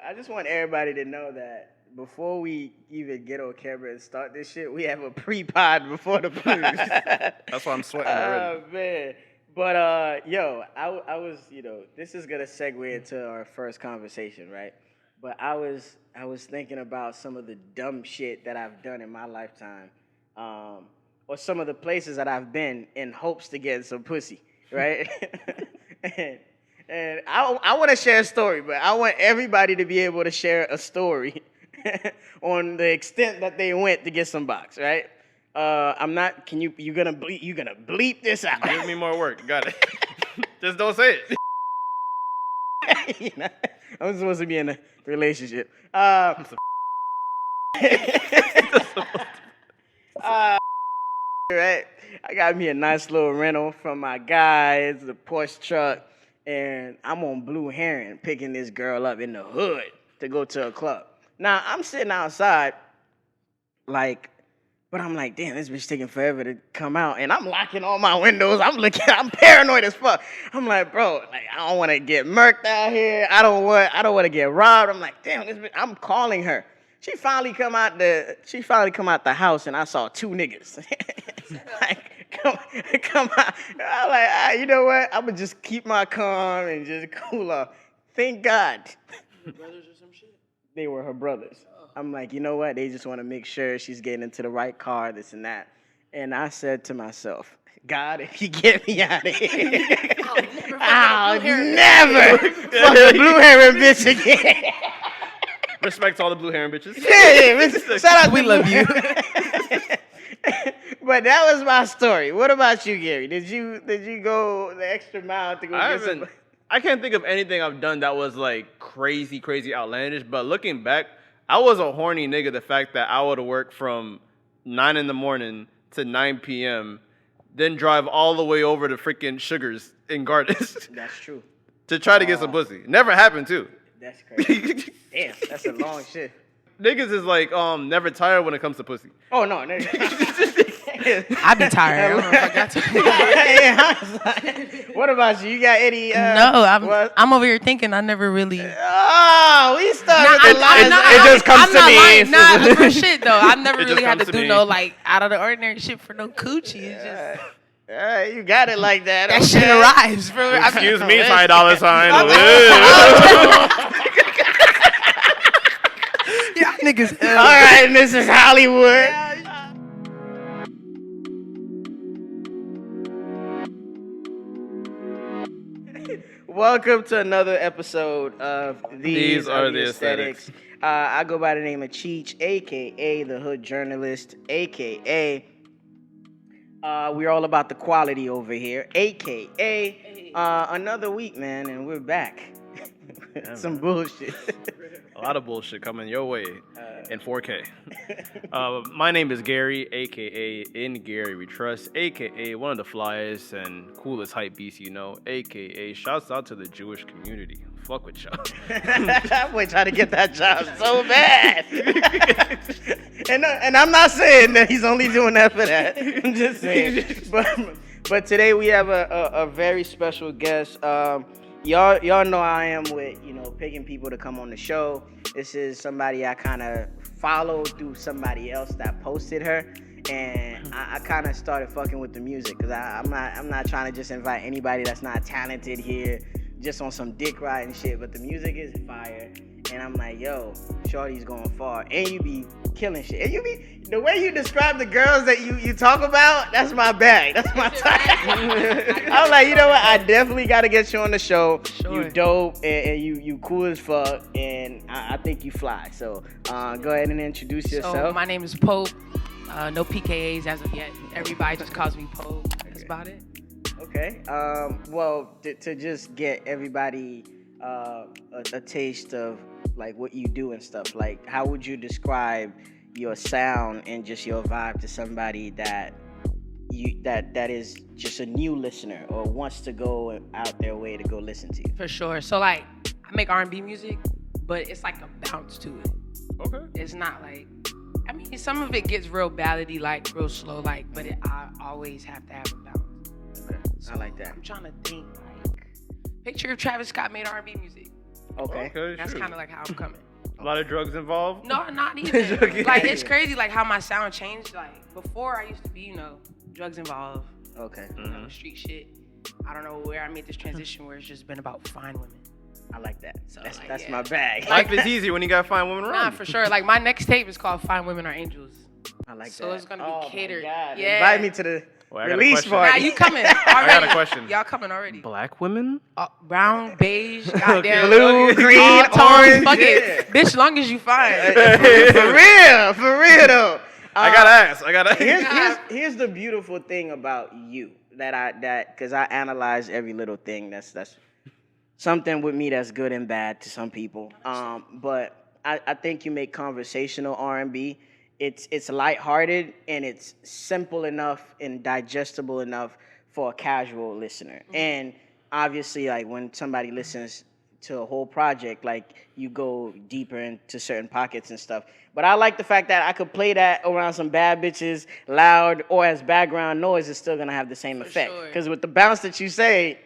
I just want everybody to know that before we even get on camera and start this shit, we have a pre-pod before the pod. That's why I'm sweating already. Oh, man. But, I was, this is going to segue into our first conversation, right? But I was thinking about some of the dumb shit that I've done in my lifetime, or some of the places that I've been in hopes to get some pussy, right? and I want to share a story, but I want everybody to be able to share a story on the extent that they went to get some box, right? I'm not. Can you gonna bleep this out? Give me more work. Got it. Just don't say it. I'm supposed to be in a relationship. Right. I got me a nice little rental from my guy. It's a Porsche truck, and I'm on Blue Heron picking this girl up in the hood to go to a club. Now I'm sitting outside, but I'm like, damn, this bitch taking forever to come out, and I'm locking all my windows. I'm paranoid as fuck. I'm like, bro, I don't want to get murked out here. I don't want to get robbed. I'm like, damn, this bitch. I'm calling her. She finally come out the house, and I saw two niggas. Come out. I'm like, you know what? I'm gonna just keep my calm and just cool off. Thank God. Brothers or some shit? They were her brothers. I'm like, you know what? They just want to make sure she's getting into the right car, this and that. And I said to myself, God, if you get me out of here, I'll never fuck a Blue Heron bitch again. Respect to all the Blue Heron bitches. Yeah. Shout out, we love you. But that was my story. What about you, Gary? Did you go the extra mile to go get some? I can't think of anything I've done that was like crazy outlandish. But looking back, I was a horny nigga. The fact that I would work from 9 a.m. to 9 p.m., then drive all the way over to freaking Sugars in Gardens. That's true. To try to get some pussy. Never happened too. That's crazy. Damn, that's a long shit. Niggas is like never tired when it comes to pussy. Oh no. I be tired. I don't know if I got to. What about you? You got any? No, I'm over here thinking I never really. Oh, we started. It just comes to me. Nah, for shit though. I never really had to do no like out of the ordinary shit for no coochie. It's just. You got it like that. That shit arrives, bro. Excuse me, $5 sign. Yeah, niggas. All right, Mrs. Hollywood. Welcome to another episode of These Are the Aesthetics. I go by the name of Cheech, a.k.a. the Hood Journalist, a.k.a. We're all about the quality over here, a.k.a. Another week, man, and we're back. Some bullshit. A lot of bullshit coming your way in 4K. My name is Gary, a.k.a. In Gary We Trust, a.k.a. one of the flyest and coolest hype beasts you know, a.k.a. shouts out to the Jewish community. Fuck with y'all. That boy trying to get that job so bad. and I'm not saying that he's only doing that for that. I'm just saying. But today we have a very special guest. Y'all know I am with, picking people to come on the show. This is somebody I kind of followed through somebody else that posted her. And I kind of started fucking with the music because I'm not trying to just invite anybody that's not talented here just on some dick riding shit. But the music is fire. And I'm like, yo, shorty's going far. And you be killing shit. And the way you describe the girls that you talk about, that's my bag. That's my type. I'm like, you know what? I definitely got to get you on the show. Sure. You dope and you cool as fuck. And I think you fly. So go ahead and introduce yourself. So my name is Pope. No PKAs as of yet. Everybody just calls me Pope. That's about it. Okay. Well, to just get everybody a taste of like what you do and stuff, like how would you describe your sound and just your vibe to somebody that is just a new listener or wants to go out their way to go listen to you? For sure. So like I make R&B music, but it's like a bounce to it. Okay. It's not like, I mean, some of it gets real ballady, like real slow, like, but I always have to have a bounce. Okay. So I like that. I'm trying to think, like, picture if Travis Scott made R&B music. Okay. Okay, That's shoot. kind of like how I'm coming. A lot of drugs involved. No, not even. Okay. Like it's crazy, like how my sound changed. Like before, I used to be, drugs involved, Okay. street shit. I don't know where I made this transition where it's just been about fine women. I like that. So, That's like, that's yeah. my bag. Life is easy when you gotta find women around. Nah, you. for sure. Like my next tape is called "Fine Women Are Angels." I like So that. it's gonna be Oh my catered. God. Yeah. Invite me to the Well, I got a release question. party. Nah, you coming already? I got a question. Y'all coming already? Black women? Brown, beige, goddamn, Blue, green, all tones, orange. fuck Yeah. it, bitch. Long as you fine. For real though. I gotta ask. I gotta. Here's the beautiful thing about you because I analyze every little thing. That's something with me that's good and bad to some people. But I think you make conversational R&B. It's lighthearted and it's simple enough and digestible enough for a casual listener. And obviously, like when somebody listens to a whole project, like you go deeper into certain pockets and stuff. But I like the fact that I could play that around some bad bitches loud or as background noise, it's still gonna have the same effect. sure. Because with the bounce that you say,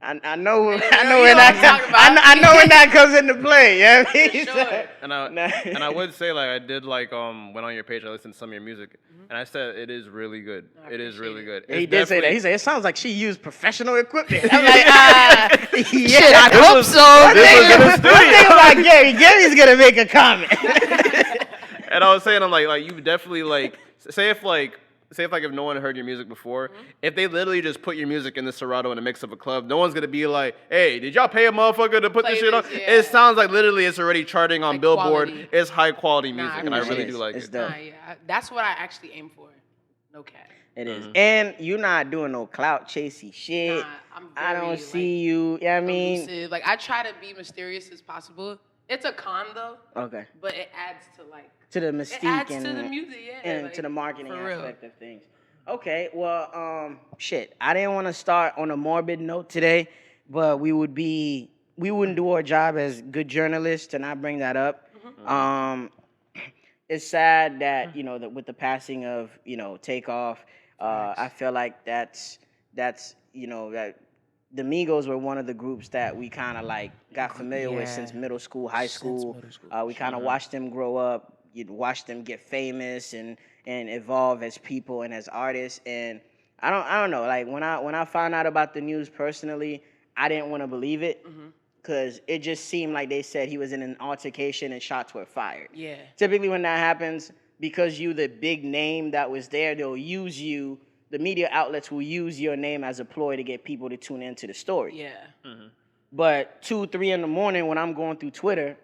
I know you know when what I'm talking about. I know when that comes into play. You know what I mean? sure. And I would say like I did like went on your page, I listened to some of your music, and I said it is really good. It is really good. He It's did say that. definitely- He said it sounds like she used professional equipment. I'm like, yeah. Shit, I hope so. One This was in the thing studio. about Gary. Gary's gonna make a comment. And I was saying, I'm like you definitely like say if no one heard your music before, if they literally just put your music in the Serato in the mix of a club, no one's gonna be like, hey, did y'all pay a motherfucker to put Play this shit on? this, yeah. It sounds like literally it's already charting on Like Billboard. quality. It's high quality Nah, music, I and I appreciate really it. do like It's it. dope. Nah, yeah, that's what I actually aim for. No cap. It is, and you're not doing no clout chasey shit. Nah, I'm I very, don't see you. Yeah, I mean, elusive. Like I try to be mysterious as possible. It's a con though, okay, but it adds to like to the it mystique adds and to the music, yeah, and like, to the marketing for real. aspect of things. Okay, well, shit. I didn't want to start on a morbid note today, but we wouldn't do our job as good journalists to not bring that up. It's sad that that with the passing of Takeoff, I feel like that's that the Migos were one of the groups that we kind of like got familiar with Yeah. since middle school, high school. middle school, We kind of watched them grow up. You'd watch them get famous and evolve as people and as artists. And I don't know. Like when I found out about the news personally, I didn't want to believe it because it just seemed like they said he was in an altercation and shots were fired. Yeah. Typically, when that happens, because you the big name that was there, they'll use you. The media outlets will use your name as a ploy to get people to tune into the story. Yeah. But 2, 3 in the morning when I'm going through Twitter,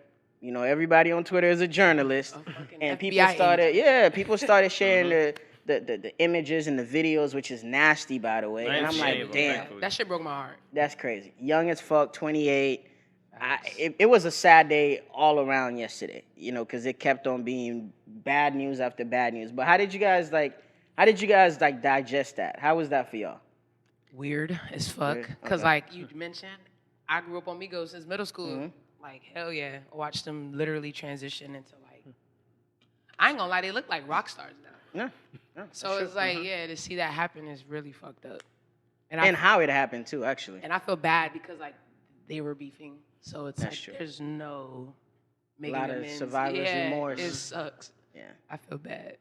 everybody on Twitter is a journalist, and FBI people started sharing the images and the videos, which is nasty, by the way. And I'm like, Shameful, damn, thankfully. That shit broke my heart. that's crazy. Young as fuck, 28. It was a sad day all around yesterday, because it kept on being bad news after bad news. But how did you guys digest that? How was that for y'all? Weird as fuck. Weird, Cause okay. like you mentioned, I grew up on Migos since middle school. Like hell yeah, I watched them literally transition into like. I ain't gonna lie, they look like rock stars now. No, So it's like to see that happen is really fucked up. and how it happened too, actually. And I feel bad because like they were beefing, so it's That's like true. there's no making Lot of amends. survivor's remorse. It sucks. Yeah. I feel bad.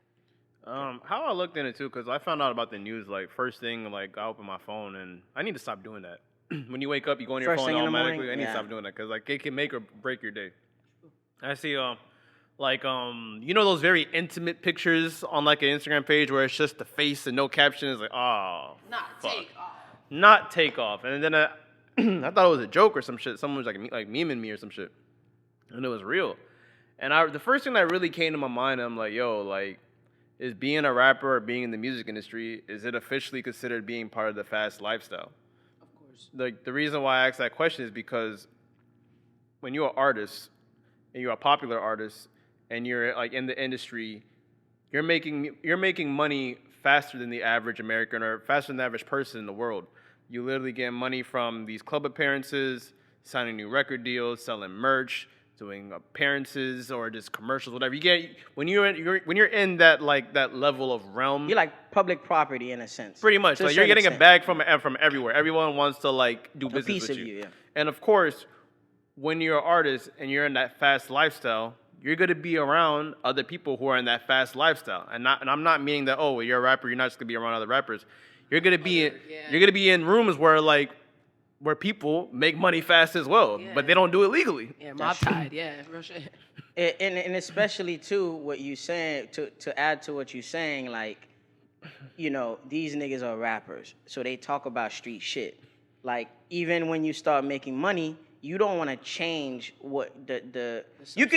How I looked in it too, because I found out about the news like first thing, like I opened my phone and I need to stop doing that. When you wake up, you go on your First phone thing in the automatically. morning? I need to Yeah. stop doing that because like it can make or break your day. I see those very intimate pictures on like an Instagram page where it's just the face and no caption. It's like, oh, Not fuck. take off. Not Takeoff. And then I thought it was a joke or some shit. Someone was like memeing me or some shit, and it was real. And the first thing that really came to my mind, I'm like, yo, like, is being a rapper or being in the music industry, is it officially considered being part of the fast lifestyle? Of course. Like, the reason why I asked that question is because when you're an artist and you're a popular artist and you're like in the industry, you're making money faster than the average American or faster than the average person in the world. You literally get money from these club appearances, signing new record deals, selling merch, doing appearances or just commercials, whatever. You get when you're in that level of realm. You're like public property in a sense. Pretty much. To a Like you're certain getting a bag from everywhere. Everyone wants to like do A business piece with of you, yeah. And of course, when you're an artist and you're in that fast lifestyle, you're gonna be around other people who are in that fast lifestyle. And I'm not meaning that, oh, you're a rapper, you're not just gonna be around other rappers. You're gonna be in rooms where people make money fast as well, but they don't do it legally. Yeah, mob tide, real shit. And especially too, what you saying to add to what you're saying, like, you know, these niggas are rappers, so they talk about street shit. Like, even when you start making money, you don't want to change what you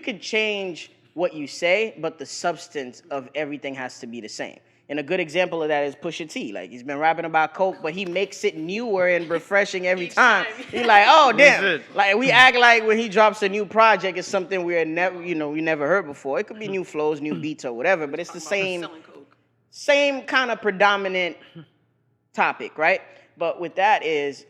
could change what you say, but the substance of everything has to be the same. And a good example of that is Pusha T. Like, he's been rapping about coke, but he makes it newer and refreshing every time. He's like, oh damn! Like, we act like when he drops a new project, it's something we never heard before. It could be new flows, new beats, or whatever, but it's the same kind of predominant topic, right? But with that is,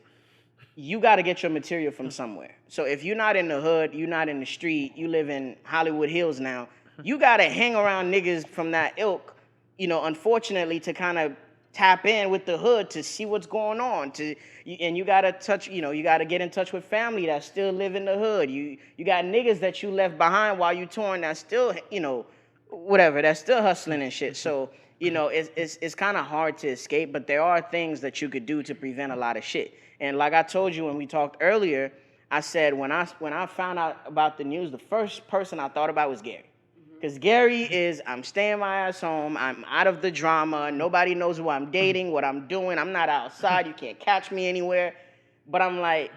you got to get your material from somewhere. So if you're not in the hood, you're not in the street, you live in Hollywood Hills now, you got to hang around niggas from that ilk, you know, unfortunately, to kind of tap in with the hood to see what's going on. And you got to you got to get in touch with family that still live in the hood. You got niggas that you left behind while you touring that still, you know, whatever, that's still hustling and shit. So, you know, it's kind of hard to escape, but there are things that you could do to prevent a lot of shit. And like I told you when we talked earlier, I said when I found out about the news, the first person I thought about was Gary. Because Gary is, I'm staying my ass home, I'm out of the drama, nobody knows who I'm dating, what I'm doing, I'm not outside, you can't catch me anywhere. But I'm like,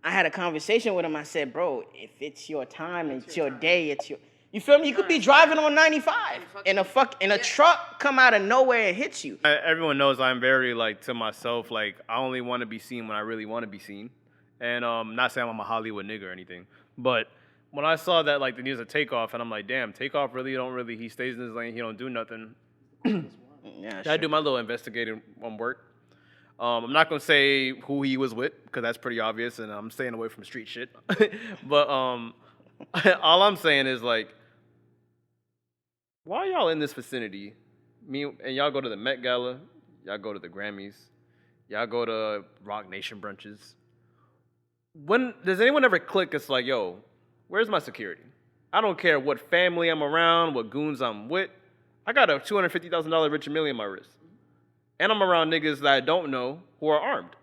I had a conversation with him, I said, bro, if it's your time, it's your day, it's your... You feel me? You could be driving on 95 and a truck come out of nowhere and hits you. Everyone knows I'm very, like, to myself, like, I only want to be seen when I really want to be seen. And not saying I'm a Hollywood nigga or anything, but when I saw that, like, the news of Takeoff, and I'm like, damn, Takeoff really he stays in his lane, he don't do nothing. I do my little investigating work. I'm not going to say who he was with, because that's pretty obvious, and I'm staying away from street shit. But all I'm saying is, like, why y'all in this vicinity? And y'all go to the Met Gala, y'all go to the Grammys, y'all go to Rock Nation brunches. When does anyone ever click? It's like, yo, where's my security? I don't care what family I'm around, what goons I'm with. I got a $250,000 Richard Mille in my wrist, and I'm around niggas that I don't know who are armed.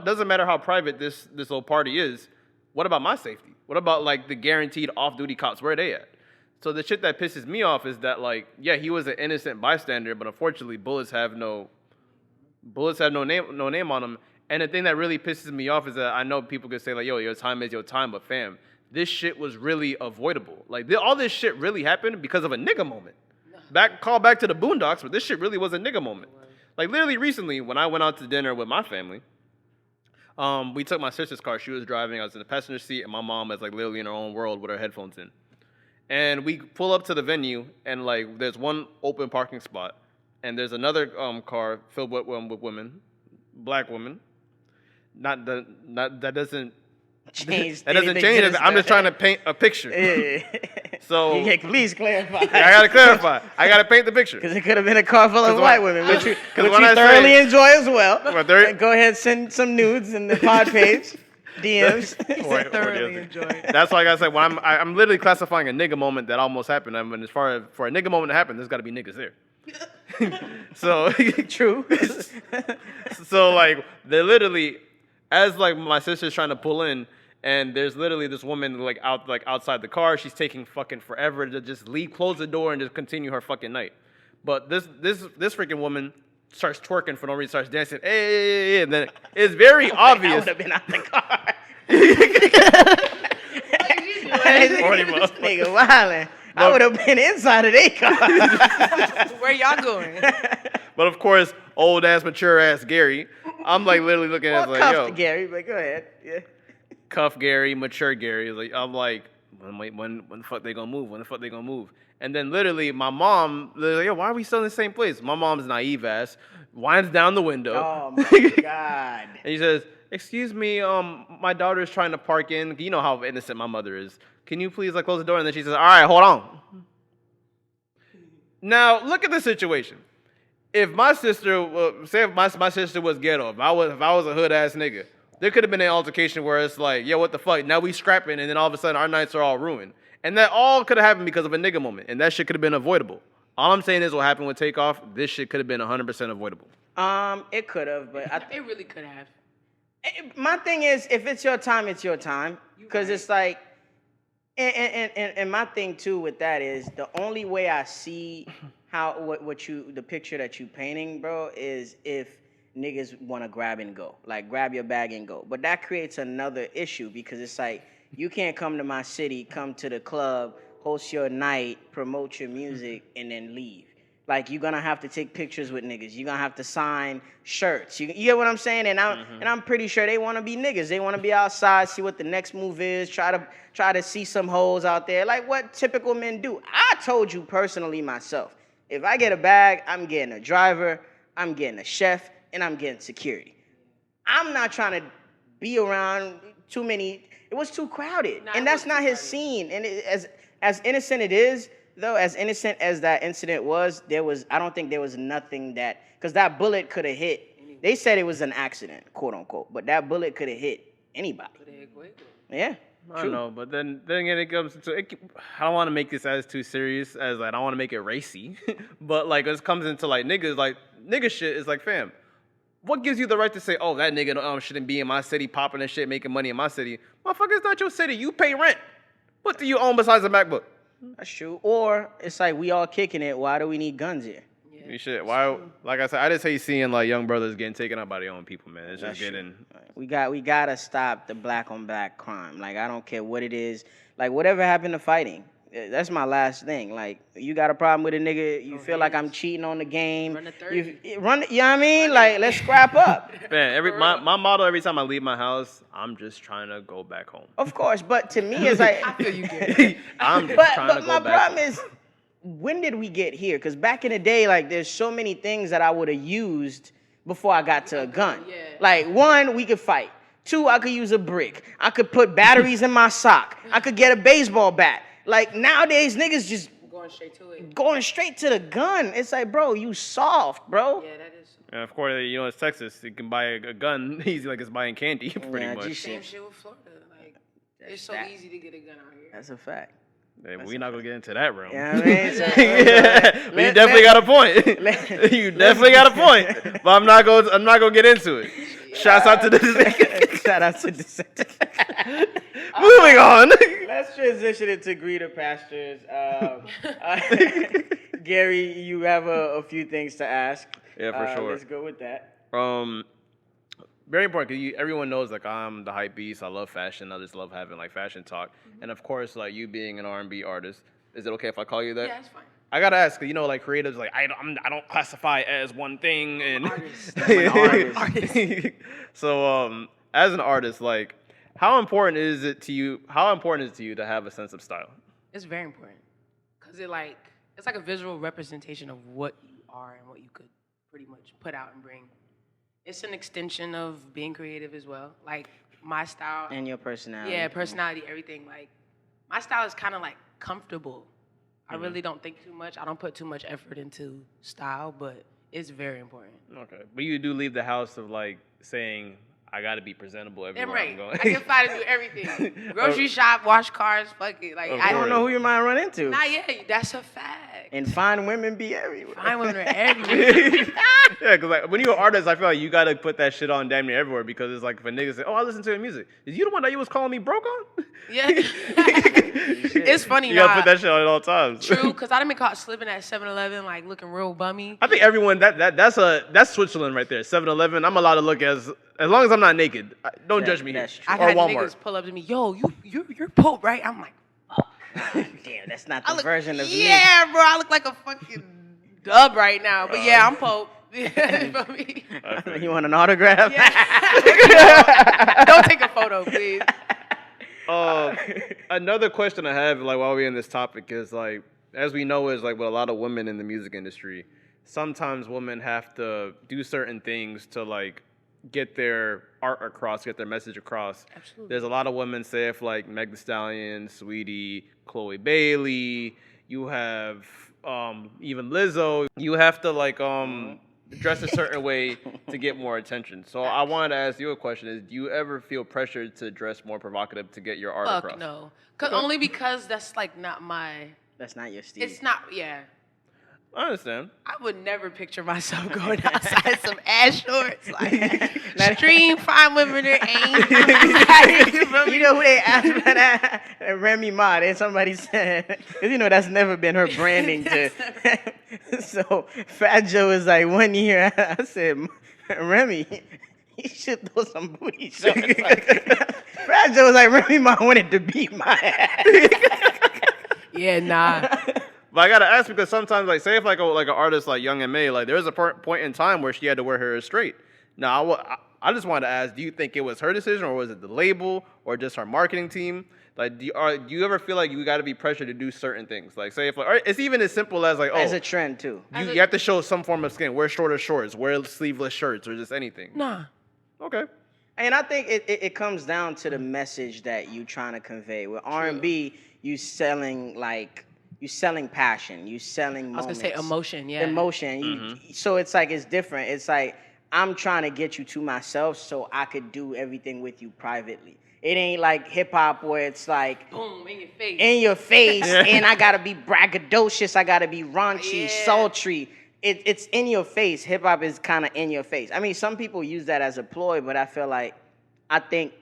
Doesn't matter how private this little party is. What about my safety? What about, like, the guaranteed off-duty cops? Where are they at? So the shit that pisses me off is that, like, yeah, he was an innocent bystander, but unfortunately, bullets have no name on them. And the thing that really pisses me off is that I know people could say, like, yo, your time is your time, but fam, this shit was really avoidable. Like, all this shit really happened because of a nigga moment. Call back to the Boondocks, but this shit really was a nigga moment. Like, literally recently, when I went out to dinner with my family, we took my sister's car. She was driving. I was in the passenger seat, and my mom was, like, literally in her own world with her headphones in. And we pull up to the venue, and, like, there's one open parking spot, and there's another car filled with women, black women. That doesn't change. That doesn't change it. I'm just trying to paint a picture. Yeah. So please clarify. I gotta clarify. I gotta paint the picture because it could have been a car full of white women, which you thoroughly enjoy as well. Go ahead, send some nudes in the pod page. DMs. Thoroughly enjoy. That's like I said. When I'm literally classifying a nigga moment that almost happened. I mean, as far as for a nigga moment to happen, there's got to be niggas there. So true. So, like, they literally, as, like, my sister's trying to pull in, and there's literally this woman, like, outside the car. She's taking fucking forever to just close the door, and just continue her fucking night. But this freaking woman starts twerking for no reason, starts dancing, hey, and then it's very obvious. I would have been out the car. This nigga wildin'. I would have been inside of their car. Where y'all going? But of course, old ass, mature ass Gary. I'm, like, literally looking at it like, yo. Gary, but go ahead. Yeah. Cuff Gary, mature Gary. Like, I'm like, when the fuck they gonna move? When the fuck they gonna move? And then literally, my mom, like, yo, why are we still in the same place? My mom's naive ass winds down the window. Oh my God. And he says, excuse me, my daughter's trying to park in. You know how innocent my mother is. Can you please, like, close the door? And then she says, all right, hold on. Now, look at the situation. If my sister, say if my sister was ghetto, if I was a hood ass nigga, there could have been an altercation where it's like, yo, what the fuck? Now we scrapping, and then all of a sudden our nights are all ruined. And that all could have happened because of a nigga moment, and that shit could have been avoidable. All I'm saying is what happened with Takeoff, this shit could have been 100% avoidable. It could have, but It really could have. my thing is, if it's your time, it's your time. Because it's like, and my thing too with that is the only way I see the picture that you painting, bro, is if niggas want to grab and go, like grab your bag and go. But that creates another issue because it's like you can't come to my city, come to the club, host your night, promote your music, and then leave. Like you're gonna have to take pictures with niggas. You're gonna have to sign shirts. You get what I'm saying? And I'm pretty sure they want to be niggas. They want to be outside, see what the next move is, try to see some hoes out there, like what typical men do. I told you personally myself, if I get a bag, I'm getting a driver, I'm getting a chef, and I'm getting security. I'm not trying to be around too many. It was too crowded, and that's not his scene. And as innocent it is, though, as innocent as that incident was, I don't think there was nothing because that bullet could have hit. They said it was an accident, quote unquote, but that bullet could have hit anybody. Yeah. I don't know, but then again, it comes to I don't want to make this as too serious as like, I don't want to make it racy, but like it comes into like nigga shit is like, fam, what gives you the right to say, oh, that nigga shouldn't be in my city popping and shit, making money in my city? Motherfucker, it's not your city. You pay rent. What do you own besides a MacBook? That's true. Or it's like we all kicking it. Why do we need guns here? Yeah, shit. Why? Like I said, I just hate seeing like young brothers getting taken out by their own people, man. It's just getting. We gotta stop the black on black crime. Like I don't care what it is. Like whatever happened to fighting. That's my last thing. Like you got a problem with a nigga, you feel like I'm cheating on the game. Run the 30. You know what I mean? Like let's scrap up. Man, my motto every time I leave my house, I'm just trying to go back home. Of course, but to me it's like I feel you get. I'm just trying to go back home. But my problem is, when did we get here? Because back in the day, like there's so many things that I would have used before I got to a gun. Yeah. Like one, we could fight. Two, I could use a brick. I could put batteries in my sock. I could get a baseball bat. Like nowadays, niggas just going straight to the gun. It's like, bro, you soft, bro. Yeah, that is. And of course, you know, it's Texas. You can buy a gun easy like it's buying candy, pretty much. Same shit with Florida. Like, it's so easy to get a gun out here. That's a fact. Hey, we're not gonna get into that realm. Yeah, you know what I mean? But you definitely got a point. You definitely got a point. But I'm not gonna get into it. Shouts out to this. Shout out to this. Moving on. Let's transition into greener pastures. Gary, you have a few things to ask. Yeah, for sure. Let's go with that. Very important because everyone knows like I'm the hype beast. I love fashion. I just love having like fashion talk. And of course, like you being an R&B artist, is it okay if I call you that? Yeah, it's fine. I gotta ask, you know, like creatives, like I don't classify as one thing. And Artist. So, as an artist, like, how important is it to you? How important is it to you to have a sense of style? It's very important because it's like a visual representation of what you are and what you could pretty much put out and bring. It's an extension of being creative as well. Like my style And your personality. Yeah, personality, everything. Like my style is kind of like comfortable. I really don't think too much. I don't put too much effort into style, but it's very important. Okay, but you do leave the house of like saying, I gotta be presentable everywhere I'm going. I can find to do everything. Grocery shop, wash cars, fuck it. Like I don't know who you might run into. Not yet. That's a fact. And fine women be everywhere. Fine women are everywhere. Yeah, because like when you're an artist, I feel like you gotta put that shit on damn near everywhere because it's like if a nigga say, "Oh, I listen to your music," is you the one that you was calling me broke on? Yeah. It's funny. You gotta put that shit on at all times. True, because I done been caught slipping at 7-Eleven, like looking real bummy. I think everyone that's Switzerland right there. 7-Eleven. I'm allowed to look as long as I'm not naked. Don't judge me here. That's true. I've Or had Walmart. niggas pull up to me, yo, you're Pope, right? I'm like, Damn, that's not the version of me. yeah, bro, I look like a fucking dub right now. But yeah, I'm Pope. For me. You want an autograph? Yeah. Don't take a photo, please. Another question I have, like while we're in this topic, is like, as we know, is like with a lot of women in the music industry, sometimes women have to do certain things to like get their art across, get their message across. Absolutely. There's a lot of women, say if like Meg Thee Stallion, Sweetie, Chloe Bailey, you have even Lizzo, you have to like dress a certain way to get more attention. So I wanted to ask you a question: Is do you ever feel pressured to dress more provocative to get your art Fuck across? no. Only because that's like not my. That's not your Steve. It's not. Yeah. I understand. I would never picture myself going outside some ass shorts. Like, extreme fine women there ain't. You know who they asked for that? Remy Ma. And somebody said, because you know that's never been her branding. So Fat Joe is like, 1 year, I said, Remy, you should throw some booty shots. Fat Joe was like, Remy Ma wanted to beat my ass. Yeah, nah. But I gotta ask because sometimes, like, say if like an artist like Young and May, like there's a point in time where she had to wear her hair straight. Now, I just wanted to ask: do you think it was her decision, or was it the label, or just her marketing team? Like, do you ever feel like you got to be pressured to do certain things? Like, say if like, or it's even as simple as like, oh, As a trend too. you have to show some form of skin. Wear shorter shorts, wear sleeveless shirts, or just anything. Nah. Okay. And I think it comes down to the message that you trying to convey. With R&B, you selling passion, you selling moments. I was gonna say emotion, yeah. Emotion. So it's like it's different. It's like I'm trying to get you to myself so I could do everything with you privately. It ain't like hip hop where it's like boom in your face. And I gotta be braggadocious, I gotta be raunchy, sultry. It's in your face. Hip hop is kind of in your face. I mean, some people use that as a ploy, but I think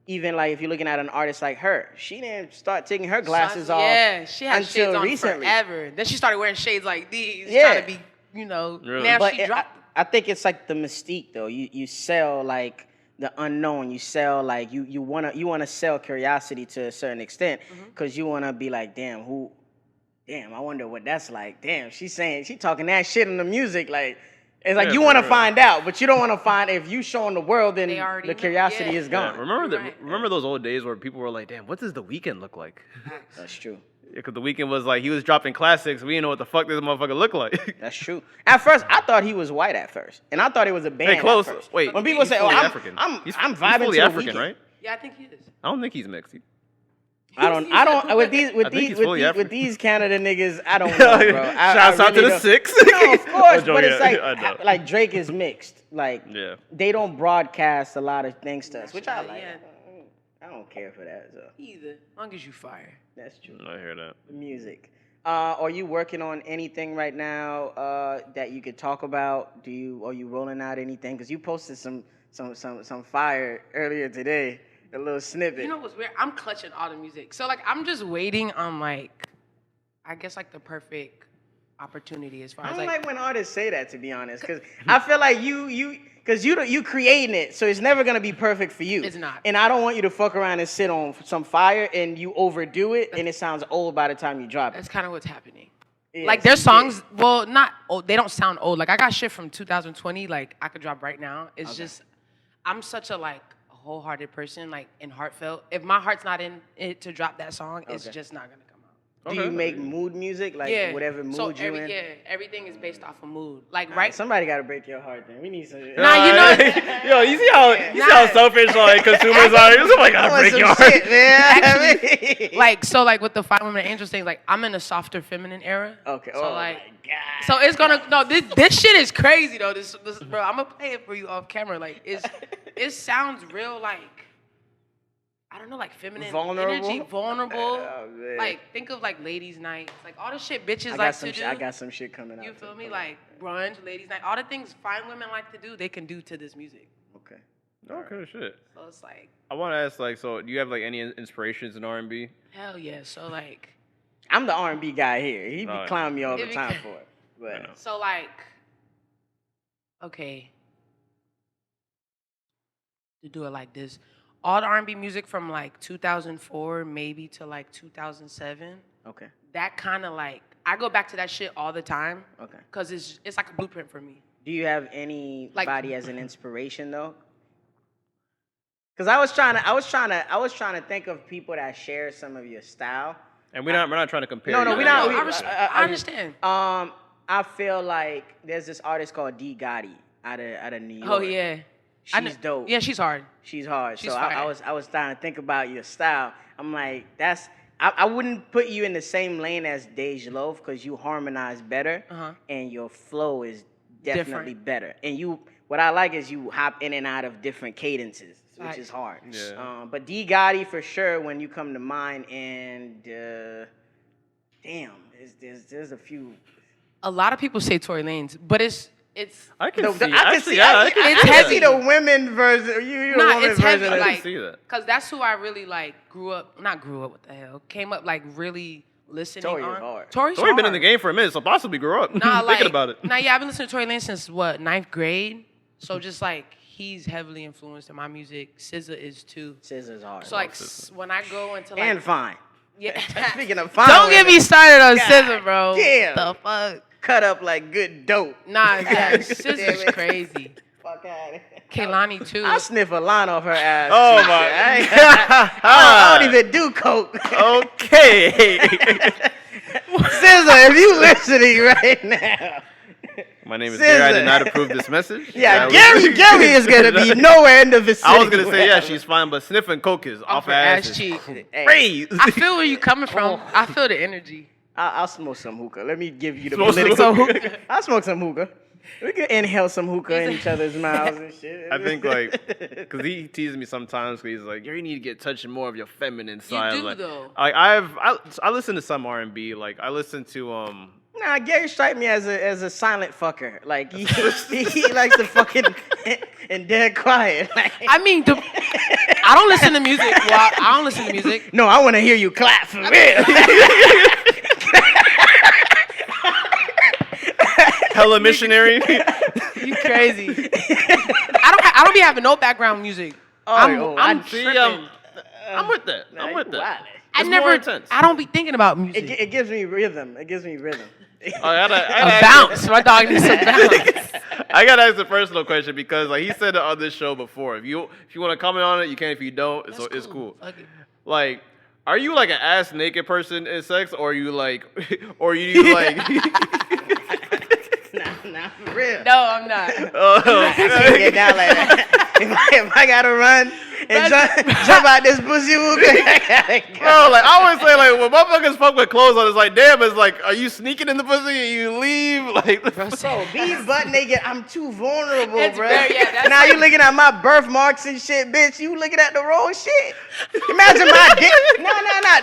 even like if you're looking at an artist like her, she didn't start taking her glasses off. Yeah, she had shades on recently. forever. Then she started wearing shades like these. Yeah. Trying to be, Really? now But she dropped. I think it's like the mystique though. You sell like the unknown. You sell like you wanna sell curiosity to a certain extent because you wanna be like, damn, I wonder what that's like. Damn, she talking that shit in the music like. It's like you want to find out, but you don't want to find. If you showing the world, then the curiosity is gone. Yeah, remember those old days where people were like, "Damn, what does The Weeknd look like?" That's true. Because The Weeknd was like, he was dropping classics. We didn't know what the fuck this motherfucker looked like. That's true. At first, I thought he was white at first, and I thought it was a band. Hey, close. At first. Wait, when people say, "Oh, I'm vibing he's to fully The African, Weeknd," right? Yeah, I think he is. I don't think he's mixed. I don't with these Canada niggas. I don't know, bro. Shouts out to the Six. No, of course, Oh, but it's yeah, like Drake is mixed. Like they don't broadcast a lot of things to us, which I like. I don't care for that. So. Either, as long as you fire. That's true. I hear that. Music. Are you working on anything right now that you could talk about? Are you rolling out anything? Because you posted some fire earlier today. A little snippet. You know what's weird? I'm clutching all the music. So, like, I'm just waiting on, like, I guess, like, the perfect opportunity as far as, I don't like when artists say that, to be honest, because I feel like you creating it, so it's never going to be perfect for you. It's not. And I don't want you to fuck around and sit on some fire and you overdo it and it sounds old by the time you drop it. That's kind of what's happening. Yeah, like, their songs, well, not old. They don't sound old. Like, I got shit from 2020, like, I could drop right now. It's just, I'm such a, like, wholehearted person, like, and heartfelt. If my heart's not in it to drop that song, it's just not gonna come out. Do you make mood music, like whatever mood you in? Yeah, everything is based off of mood. Like, right? Somebody got to break your heart. Then we need some. Nah, you know. Yo, you see how selfish like consumers are. Somebody gotta break your heart, shit, man. Actually, like with the Five Women Angels thing, like I'm in a softer feminine era. Okay. So my God. So it's gonna this shit is crazy though. This bro, I'm gonna play it for you off camera. Like it sounds real like. I don't know, like feminine energy, vulnerable. Oh, like think of like ladies' night, like all the shit bitches like to do. I got some shit coming out. You feel me? Like brunch, ladies' night, all the things fine women like to do, they can do to this music. Okay. Okay, shit. So it's like. I want to ask, like, so do you have like any inspirations in R&B? Hell yeah. So like. I'm the R&B guy here. He be clowning me all the time for it. But so like. Okay. To do it like this. All the R&B music from like 2004 maybe to like 2007. Okay. That kind of like I go back to that shit all the time. Okay. Cause it's like a blueprint for me. Do you have anybody as an inspiration though? Cause I was trying to think of people that share some of your style. And we're not trying to compare. No, we're not. I understand. I feel like there's this artist called D Gotti out of New York. Oh yeah. She's dope. Yeah, she's hard. She's hard. She's so fire. I was trying to think about your style. I'm like, I wouldn't put you in the same lane as Dej Loaf because you harmonize better and your flow is definitely better. And what I like is you hop in and out of different cadences, which is hard. Yeah. But D Gotti for sure when you come to mind, and damn, there's a few. A lot of people say Tory Lanez, but it's I can see. I Actually, can It's heavy. see the women version. You Nah, the woman it's heavy, version. like- see that. because that's who I really like not grew up, what the hell, came up like really listening Tory is on. hard. Tory's Tory been in hard. the game for a minute, so possibly grew up. Nah, like, thinking about it. Nah, yeah, I've been listening to Tory Lanez since what, 9th grade. So just like he's heavily influenced in my music. SZA is too. Scissor's hard. So like when I go into like and fine. yeah. Speaking of fine, Don't get me started on God SZA, bro. damn. The fuck. cut up like good dope. Nah, yeah, Damn SZA's it. crazy. Fuck out. Kehlani too. I sniff a line off her ass. Oh, too, my- shit. I don't even do coke. Okay. SZA, if you listening right now. My name is Gary. I did SZA. not approve this message. Yeah, I Gary is gonna be nowhere in the vicinity. I was gonna say yeah, she's fine, but sniffing coke is off her her ass. ass is cheek. Hey, crazy. I feel where you coming from. I feel the energy. I'll smoke some hookah. Let me give you the Smoke some political. hookah. I'll smoke some hookah. We can inhale some hookah in each other's mouths and shit. I think like, cause he teases me sometimes. Cause he's like, you need to get touching more of your feminine side. do, like, though. Like I listen to some R&B. Like I listen to Nah, Gary strike me as a silent fucker. Like he likes to fucking and dead quiet. Like, I mean, I don't listen to music. Well, I don't listen to music. no, I want to hear you clap for real. hella missionary. You crazy. I don't be having no background music. I'm See, tripping. I'm with that. Nah, I'm with you that. wildin'. It's more intense. I don't be thinking about music. It gives me rhythm. It gives me rhythm. I gotta A bounce. My dog needs some bounce. I gotta ask a personal question because like he said it on this show before. If you want to comment on it, you can. If you don't, it's cool. Fuck it. Like, are you like an ass naked person in sex, or are you like, or you like? Nah, for real. No, I'm not. I can't get down like that. If I gotta run and jump out this pussy, I gotta go. Bro, like I always say, like when motherfuckers fuck with clothes on, it's like, damn, it's like, are you sneaking in the pussy and you leave? Like, Bro, be butt naked. I'm too vulnerable, It's bro. very- yeah, that's now like- you looking at my birthmarks and shit, bitch. You looking at the wrong shit. Imagine my dick. No.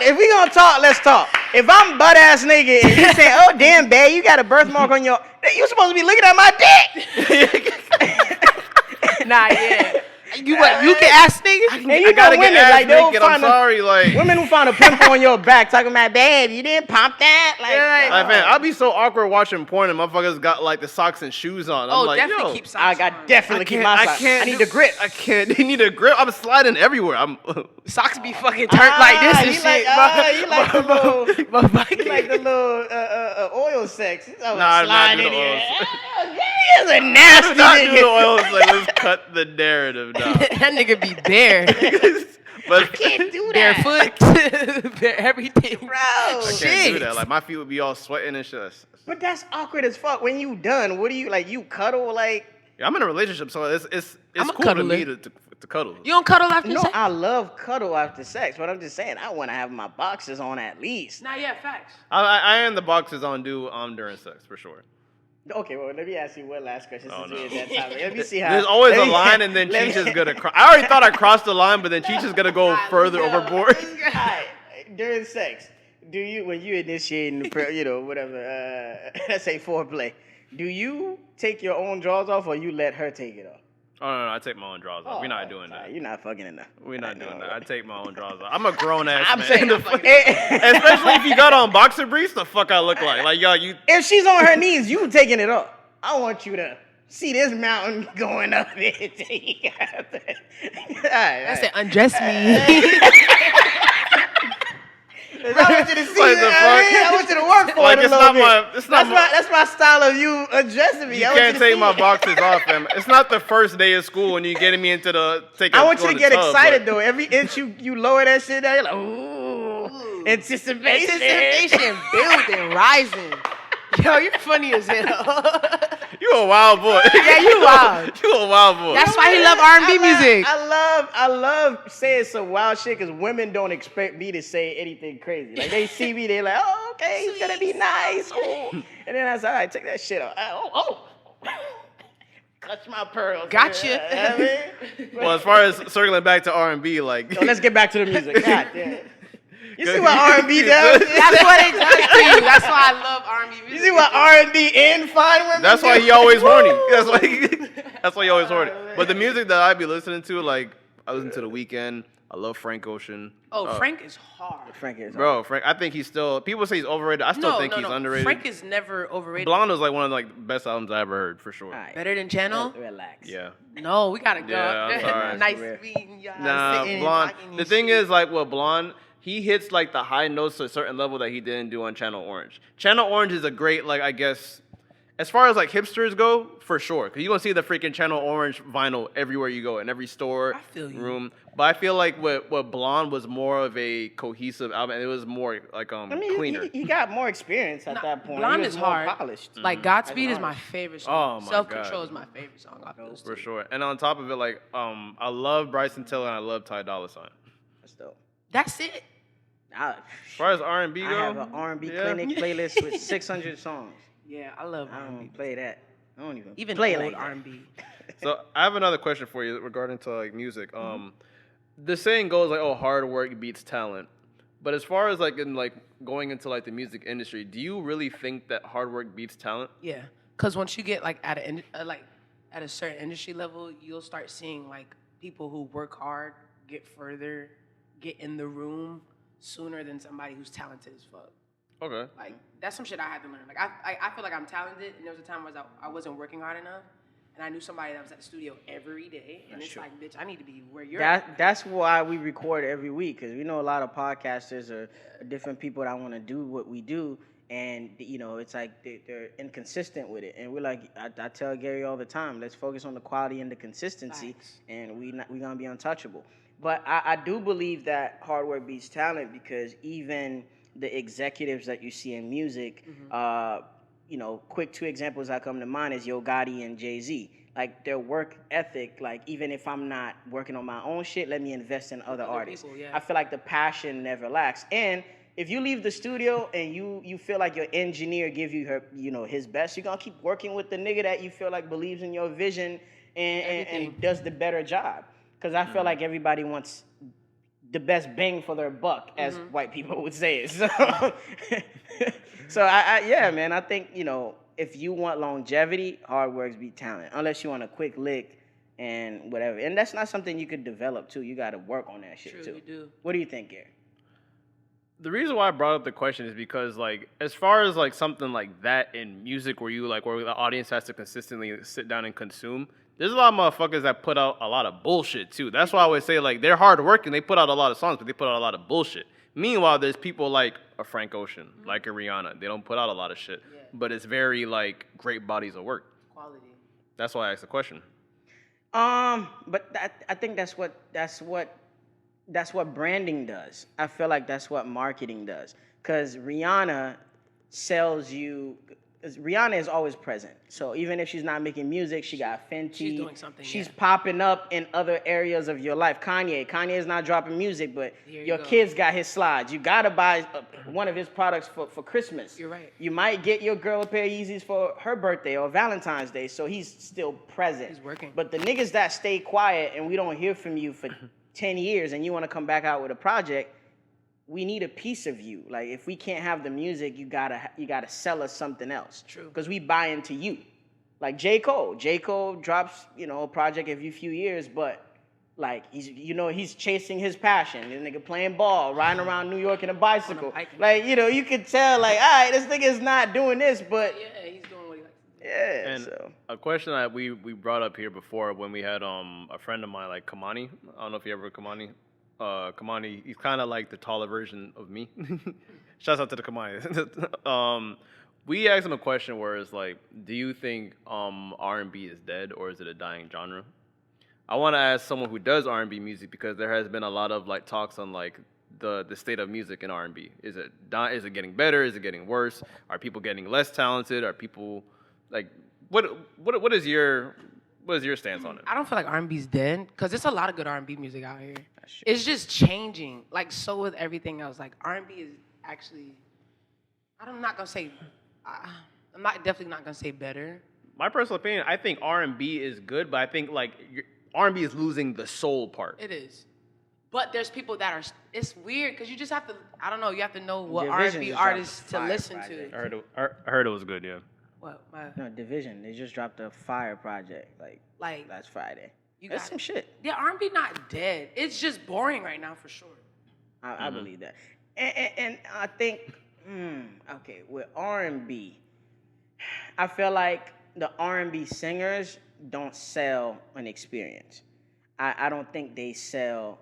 If we gonna talk, let's talk. If I'm butt ass naked and you say, oh damn, babe, you got a birthmark on your, you supposed to be looking at my dick. Nah, yeah. You what? You can ask niggas. And I you know gotta women, get ass like they'll naked. I'm find sorry, like. women who find a pimple on your back talking about, babe, you didn't pump that. Like, man, I'll be so awkward watching porn and motherfuckers got like the socks and shoes on. I'm Oh, like, definitely yo, keep socks I got on. definitely keep my socks. I need the grip. I can't. They need a grip. I'm sliding everywhere. I'm. Socks be fucking turned like this and you shit. you like the little, Motherfucker. you like the little oil sex. Nah, I'm not sliding doing in oil here. sex. He is a nasty Not doing nigga. oil. It's like, let's cut the narrative down. That nigga be bare. But Can't do that. Barefoot. Bare everything. Bro. I can't do Shit. that. Like my feet would be all sweating and shit. But that's awkward as fuck. When you done, what do you like? You cuddle like? Yeah, I'm in a relationship, so it's I'm a cool to me cuddler. to cuddle. You don't cuddle after No, sex? I love cuddle after sex, but I'm just saying I want to have my boxes on at least. Nah, yeah, facts. I am the boxes on during sex for sure. Okay, well, let me ask you one last question Oh, since no. we're at that topic. Let me see how. There's always let a me- line, and then let Cheech me- is gonna cross. I already thought I crossed the line, but then Cheech is gonna go further overboard. Alright, during sex, do you when you initiating the whatever, let's say foreplay, do you take your own drawers off or you let her take it off? Oh no, I take my own drawers off. We're not doing that. Alright, you're not fucking enough. We're not doing that. I take my own drawers off. I'm a grown ass I'm man. saying, Especially if you got on boxer briefs, the fuck I look like. Like yo, you. if she's on her knees, you taking it off. I want you to see this mountain going up there. Alright, I said, undress me. I want you to see Like that. the fuck? I want you to work for Like, it a it's little not bit. my- it's not my- that's my style of you addressing me. You I want can't to take see my it. boxes off, fam. It's not the first day of school when you're getting me into the take. I want you to get excited though. though. Every inch you lower that shit down, you're like, ooh, anticipation. Anticipation building, rising. Yo, you're funny as hell. You a wild boy. Yeah, you wild. You a wild boy. That's why he love R&B music. I love saying some wild shit because women don't expect me to say anything crazy. Like they see me, they're like, oh, okay, he's gonna be nice. Oh. And then I say, all right, take that shit off. Oh. Clutch my pearls. Gotcha. You know what I mean? Well, as far as circling back to R&B, like So let's get back to the music. God damn. You see what R&B does? That's what it does to you. That's why I love R&B music. You see what R&B and fine women that's do? why he always horny. That's why he always horny. But the music that I be listening to, like I listen to The Weeknd. I love Frank Ocean. Oh, Frank is hard. Frank is Bro, Frank. I think he's still. People say he's overrated. I still think he's underrated. Frank is never overrated. Blonde was like one of the best albums I ever heard for sure. Alright. Better than Channel? Relax. Yeah. No, we gotta go. Yeah, I'm sorry. Nice meeting y'all. Nah, sitting and Blonde. talking The and thing shit. is, like, with Blonde, he hits like the high notes to a certain level that he didn't do on Channel Orange. Channel Orange is a great, like, I guess, as far as like hipsters go, for sure, because you're gonna see the freaking Channel Orange vinyl everywhere you go, in every store, I feel you. room. But I feel like what Blonde was more of a cohesive album, and it was more like I mean, cleaner. he got more experience at Nah, that point. Blonde He was is more hard. polished. Like Godspeed As is an my artist. favorite song. Oh my Self Control God. is my favorite song off those For two. sure. And on top of it, like, I love Bryson Tiller and I love Ty Dolla $ign. That's dope. That's it. As As far as R&B go, I have an R&B yeah. clinic playlist with 600 songs. Yeah, I love I R&B. don't play that. I don't even Play play old like that. R&B. So I have another question for you regarding to like music. The saying goes like, "Oh, hard work beats talent." But as far as like in like going into like the music industry, do you really think that hard work beats talent? Yeah, because once you get like at a certain industry level, you'll start seeing like people who work hard get further, get in the room sooner than somebody who's talented as fuck. Okay. Like that's some shit I had to learn. Like I feel like I'm talented, and there was a time where I wasn't working hard enough, and I knew somebody that was at the studio every day, and it's like, bitch, I need to be where you're at. That's why we record every week, because we know a lot of podcasters are different people that want to do what we do, and you know it's like they're inconsistent with it, and we're like, I tell Gary all the time, let's focus on the quality and the consistency, Facts. and we're gonna be untouchable. But I do believe that hard work beats talent, because even the executives that you see in music, you know, quick two examples that come to mind is Yo Gotti and Jay-Z. Like their work ethic, like even if I'm not working on my own shit, let me invest in other artists. people, yeah. I feel like the passion never lacks. And if you leave the studio and you feel like your engineer give you his best, you're gonna keep working with the nigga that you feel like believes in your vision and does the better job. Because I feel like everybody wants the best bang for their buck, as white people would say it. So, yeah, man, I think, you know, if you want longevity, hard work beats talent. Unless you want a quick lick and whatever. And that's not something you could develop, too. You got to work on that shit, True, too. you do. What do you think, Gary? The reason why I brought up the question is because, like, as far as like something like that in music, where the audience has to consistently sit down and consume, there's a lot of motherfuckers that put out a lot of bullshit too. That's why I always say like they're hard working, they put out a lot of songs, but they put out a lot of bullshit. Meanwhile, there's people like a Frank Ocean, like a Rihanna. They don't put out a lot of shit, but it's very like great bodies of work. Quality. That's why I asked the question. But I think that's what branding does. I feel like that's what marketing does. Because Rihanna sells you. Rihanna is always present. So even if she's not making music, she got Fenty. She's doing something. She's popping up in other areas of your life. Kanye is not dropping music, but Here you your go. kids got his slides. You gotta buy one of his products for Christmas. You're right. You might get your girl a pair of Yeezys for her birthday or Valentine's Day. So he's still present. He's working. But the niggas that stay quiet and we don't hear from you for 10 years and you want to come back out with a project, we need a piece of you. Like if we can't have the music, you gotta sell us something else. True. Because we buy into you. Like J. Cole drops, a project every few years, but like he's chasing his passion. This nigga playing ball, riding around New York in a bicycle. Like, you could tell like, all right, this nigga's not doing this, but Yeah, he's doing what he likes to do. yeah. And So a question that we brought up here before when we had a friend of mine like Kamani. I don't know if you ever heard Kamani. Kamani, he's kind of like the taller version of me. Shouts out to the Kamani. We asked him a question where it's like, do you think R&B is dead or is it a dying genre? I want to ask someone who does R&B music because there has been a lot of like talks on like the state of music in R&B. Is it getting better? Is it getting worse? Are people getting less talented? Are people like what is your stance on it? I don't feel like R&B's dead because there's a lot of good R&B music out here. It's just changing. Like so with everything else. Like R&B is actually, I'm definitely not gonna say better. My personal opinion, I think R&B is good, but I think like R&B is losing the soul part. It is. But there's people that are. It's weird because you just have to. I don't know. You have to know what Division R&B just dropped artists a to fire listen project. to. I heard it was good, yeah. What? No, Division. They just dropped a fire project Like last Friday. you That's got some shit. Yeah, R&B not dead. It's just boring right now for sure. I believe that. And I think, okay, with R&B, I feel like the R&B singers don't sell an experience. I don't think they sell.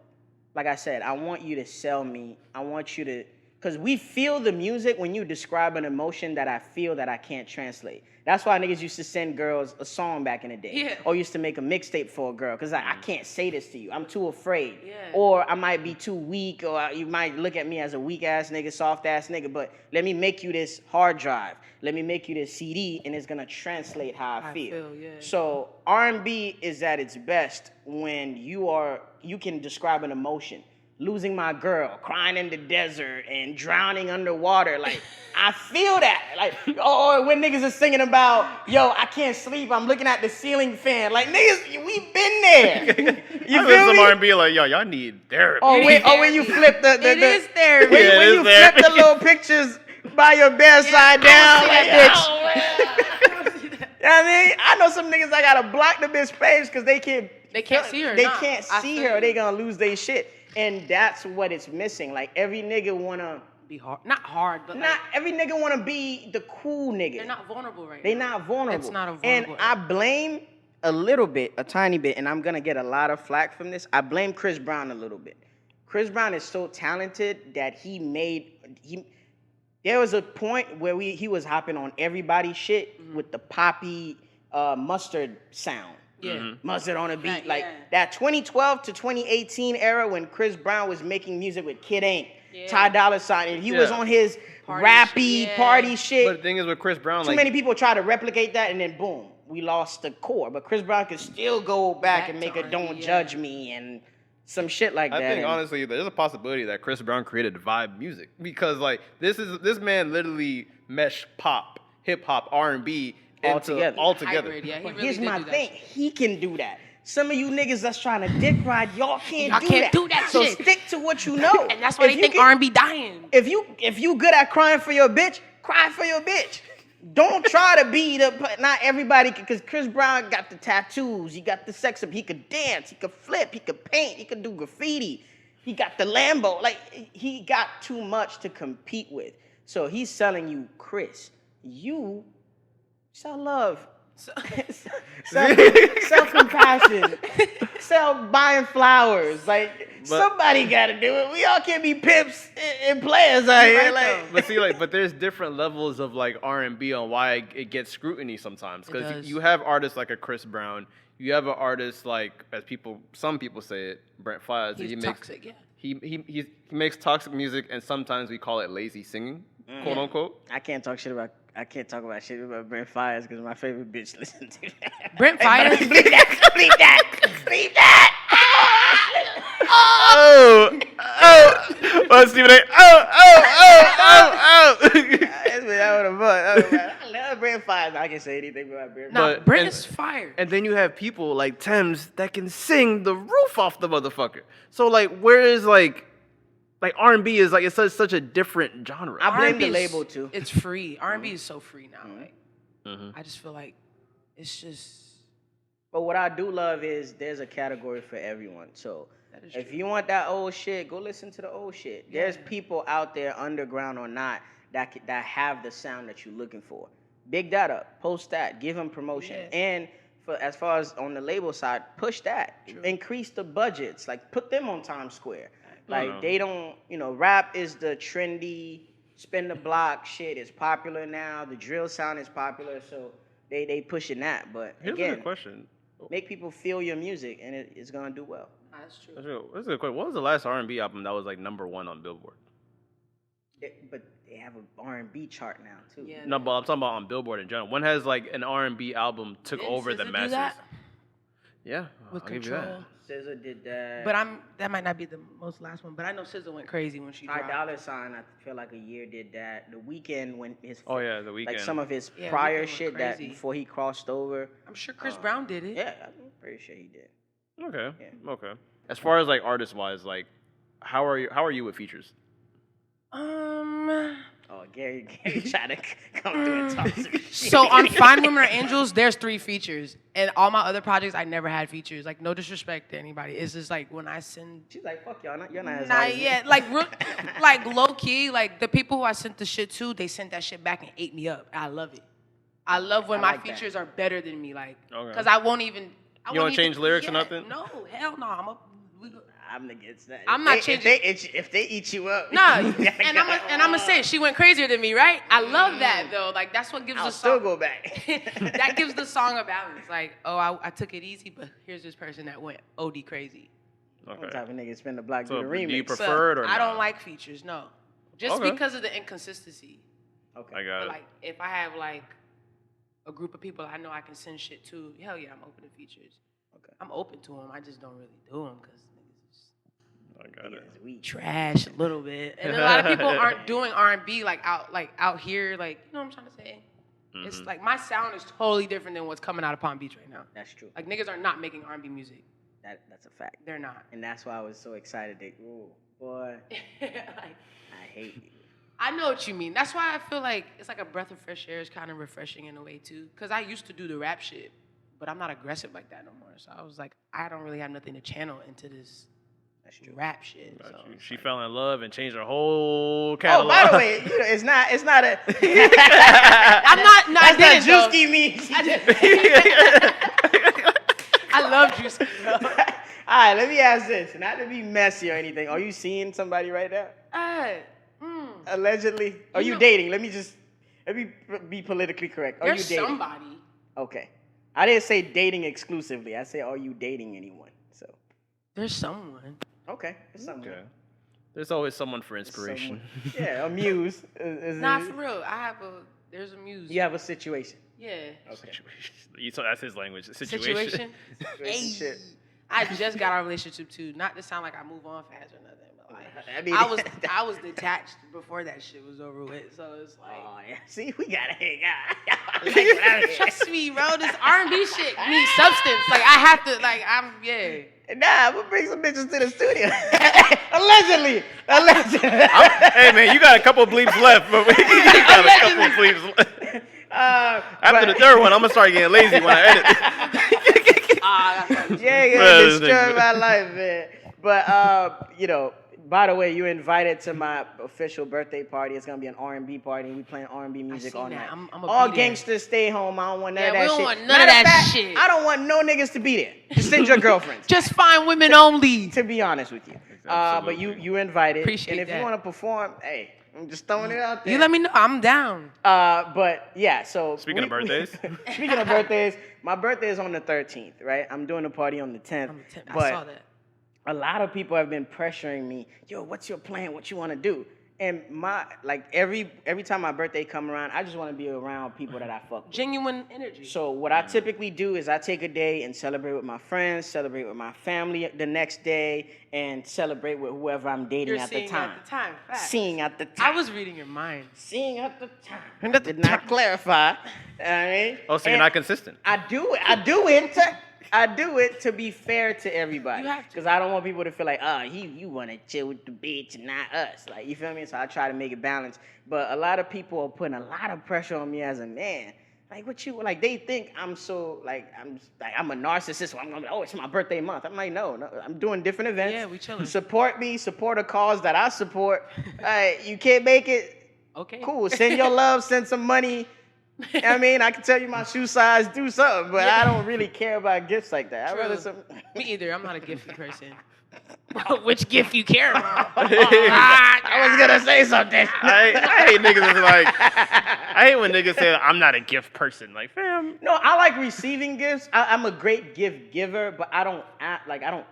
Like I said, I want you to sell me. I want you to, because we feel the music when you describe an emotion that I feel that I can't translate. That's why niggas used to send girls a song back in the day. Yeah. Or used to make a mixtape for a girl. Because I can't say this to you. I'm too afraid. Yeah. Or I might be too weak. Or you might look at me as a weak-ass nigga, soft-ass nigga. But let me make you this hard drive. Let me make you this CD. And it's going to translate how I feel. Yeah. So R&B is at its best when you can describe an emotion. Losing my girl, crying in the desert, and drowning underwater. Like, I feel that. Like, or when niggas are singing about, yo, I can't sleep, I'm looking at the ceiling fan. Like, niggas, we been there. You I feel some me? R&B like, yo, y'all need therapy. Oh, when you flip the It is therapy. when Yeah, it you is therapy. flip the little pictures by your bedside down, like, bitch. You know what I mean? I know some niggas that gotta block the bitch page because they can't see her. They Nah, can't I see feel her. you. They gonna lose their shit. And that's what it's missing. Like every nigga wanna Be hard. Not hard, but not like, every nigga wanna be the cool nigga. they're not vulnerable right They now. not vulnerable. It's not a And vulnerable. I blame a little bit, a tiny bit, and I'm gonna get a lot of flack from this. I blame Chris Brown a little bit. Chris Brown is so talented that there was a point where he was hopping on everybody's shit with the poppy mustard sound. Yeah. Mustard on a beat. That- like yeah. that 2012 to 2018 era when Chris Brown was making music with Kid Ink, Yeah. Ty Dolla $ign, and he was Yeah. on his Party rappy shit, yeah. party shit. But the thing is with Chris Brown, Too like many people try to replicate that, and then boom, we lost the core. But Chris Brown could still go back and Back make to a "Don't R&B, Judge yeah. Me" and some shit like I that. think And honestly, there's a possibility that Chris Brown created vibe music because like this man literally meshed pop, hip hop, R&B All together. all together. Hybrid, yeah. He but really here's did my do that thing: shit. he can do that. Some of you niggas that's trying to dick ride, y'all can't do that So shit. stick to what you know. And that's why If they you think can- R&B dying. If you good at crying for your bitch, cry for your bitch. Don't try to be not everybody, because Chris Brown got the tattoos, he got the sex appeal, he could dance, he could flip, he could paint, he could do graffiti, he got the Lambo. Like, he got too much to compete with. So he's selling you Chris. You sell love. Sell compassion. Sell buying flowers. Like, somebody got to do it. We all can't be pimps and players out here. Like, But see, but there's different levels of like R&B on why it gets scrutiny sometimes. It Because does. you have artists like a Chris Brown. You have an artist like, some people say it, Brent Fires. He's He makes toxic, yeah. he makes toxic music, and sometimes we call it lazy singing, quote unquote. I can't talk about shit about Brent Fires because my favorite bitch listens to that. Brent Fires? Leave that. Let's see what That would have I love Brent Fires. I can say anything about Brent. Nah, But- Brent and- is fire. And then you have people like Thames that can sing the roof off the motherfucker. So like, where is like R&B is like, it's such a different genre. I blame R&B the is- label too. It's free. R&B is so free now. Like, Mhm. I just feel like it's just. But what I do love is there's a category for everyone. So That is if true. you want that old shit, go listen to the old shit. There's Yeah. people out there, underground or not, that have the sound that you're looking for. Big that up, post that, give them promotion, Yeah. and as far as on the label side, push that. True. Increase the budgets, like put them on Times Square. Like know. they don't, rap is the trendy spin the block shit. It's popular now. The drill sound is popular, so they pushing that. But Here's a again, good question. make people feel your music, and it's gonna do well. That's true. That's a good question. What was the last R&B album that was like #1 on Billboard? But they have an R&B chart now too. Yeah. No, but I'm talking about on Billboard in general. When has like an R&B album took Didn't over the SZA do masses? that? Yeah, with I'll give you that. Control. SZA did that. But that might not be the most last one. But I know SZA went crazy when she Ty dropped. Dolla $ign, I feel like a year did that. The Weeknd when his Oh yeah, the like weekend. some of his Yeah, prior Weeknd went shit that crazy. before he crossed over. I'm sure Chris Brown did it. Yeah, I'm pretty sure he did. Okay. Yeah. Okay. As far as like artist wise, like how are you with features? Oh, Gary tried to come through and talk to me. So on Fine Women Are Angels, there's 3 features, and all my other projects I never had features. Like no disrespect to anybody, it's just like when I send. She's like, fuck y'all, you're not as hard Not as me. yet. Like low key, like the people who I sent the shit to, they sent that shit back and ate me up. I love it. I love when I my like that. features are better than me, like, Okay. because I won't even. You don't change lyrics or nothing? No, hell no. I'm against that. I'm If not they- changing- If they eat you up, Nah, you gotta and go. I'm gonna say she went crazier than me, right? I love that though. Like that's what gives I'll the still song. go back. That gives the song a balance. Like, oh, I took it easy, but here's this person that went OD crazy. What Okay. type of nigga spin the block So, do the remix? do you So, prefer it or I not? don't like features, no. Just Okay. because of the inconsistency. Okay. I got But it. like, if I have like a group of people I know I can send shit to, hell yeah, I'm open to features. Okay. I'm open to them. I just don't really do them because I got it. It's weak. trash a little bit, and a lot of people aren't doing R&B like out here, like you know what I'm trying to say. It's like my sound is totally different than what's coming out of Palm Beach right now. That's true. Like niggas are not making R&B music. That's a fact. They're not. And that's why I was so excited. Ooh, boy, Like, I hate you. I know what you mean. That's why I feel like it's like a breath of fresh air. It's kind of refreshing in a way too. Cause I used to do the rap shit, but I'm not aggressive like that no more. So I was like, I don't really have nothing to channel into this rap shit. Got So you. it's She like- fell in love and changed her whole Oh, catalog. by the way, it's not a. I'm not. No, I That's didn't. not though. Juicy me. I love Juicy. Bro. All right, let me ask this. Not to be messy or anything. Are you seeing somebody right now? Allegedly? Are you know- dating? Let me be politically correct. Are you There's dating? somebody. Okay. I didn't say dating exclusively. I say, are you dating anyone? So, There's someone. okay. It's someone. Okay. There's always someone for inspiration. Someone. Yeah, a muse. Nah, for real. There's a muse. You have a situation. Yeah. Okay. So that's his language. Situation. Situation. Relationship. I just got our relationship too. Not to sound like I move on fast or nothing, but like I mean, I was detached before that shit was over with. So it's like Oh, yeah. See, we gotta hang out. trust me, bro. This R&B shit needs substance. Like I have to. Like Nah, I'm gonna bring some bitches to the studio. Allegedly. Hey man, you got a couple bleeps left, but we got a couple bleeps left. After the third one, I'm gonna start getting lazy when I edit. Yeah, destroy my life, man. But by the way, you invited to my official birthday party. It's gonna be an R&B party. We playing R&B music seen all that. night. I'ma All be there. gangsters stay home. I don't want none of Yeah, that we don't shit. want none Matter of that fact, shit. I don't want no niggas to be there. Just send your girlfriends. Just find women only. To be honest with you. But Absolutely. you invited. Appreciate and if that. you want to perform, hey, I'm just throwing it out there. You let me know. I'm down. But yeah, so Speaking of birthdays? speaking of birthdays, my birthday is on the 13th, right? I'm doing a party on the 10th. I But saw that. a lot of people have been pressuring me, yo, what's your plan? What you want to do? And every time my birthday come around, I just want to be around people that I fuck with. Genuine energy. So what I typically do is I take a day and celebrate with my friends, celebrate with my family the next day, and celebrate with whoever I'm dating You're at the seeing time. at the time. Facts. Seeing at the time. I was reading your mind. Seeing at the time. And at the Did not time. clarify. I mean, Oh, so you're and not consistent. I do it to be fair to everybody. You have to. Because I don't want people to feel like, you want to chill with the bitch and not us. Like, you feel me? So I try to make it balanced. But a lot of people are putting a lot of pressure on me as a man. Like, they think I'm so, I'm a narcissist. So I'm gonna be, it's my birthday month. I'm like, no, I'm doing different events. Yeah, we chilling. Support me, support a cause that I support. You can't make it. Okay. Cool. Send your love, send some money. I mean, I can tell you my shoe size, do something, but I don't really care about gifts like that. I'd True. rather some. Me either. I'm not a gifty person. Which gift you care about? I was gonna say something. I hate niggas that's like, I hate when niggas say I'm not a gift person. Like, fam. No, I like receiving gifts. I'm a great gift giver, but I don't act like I don't.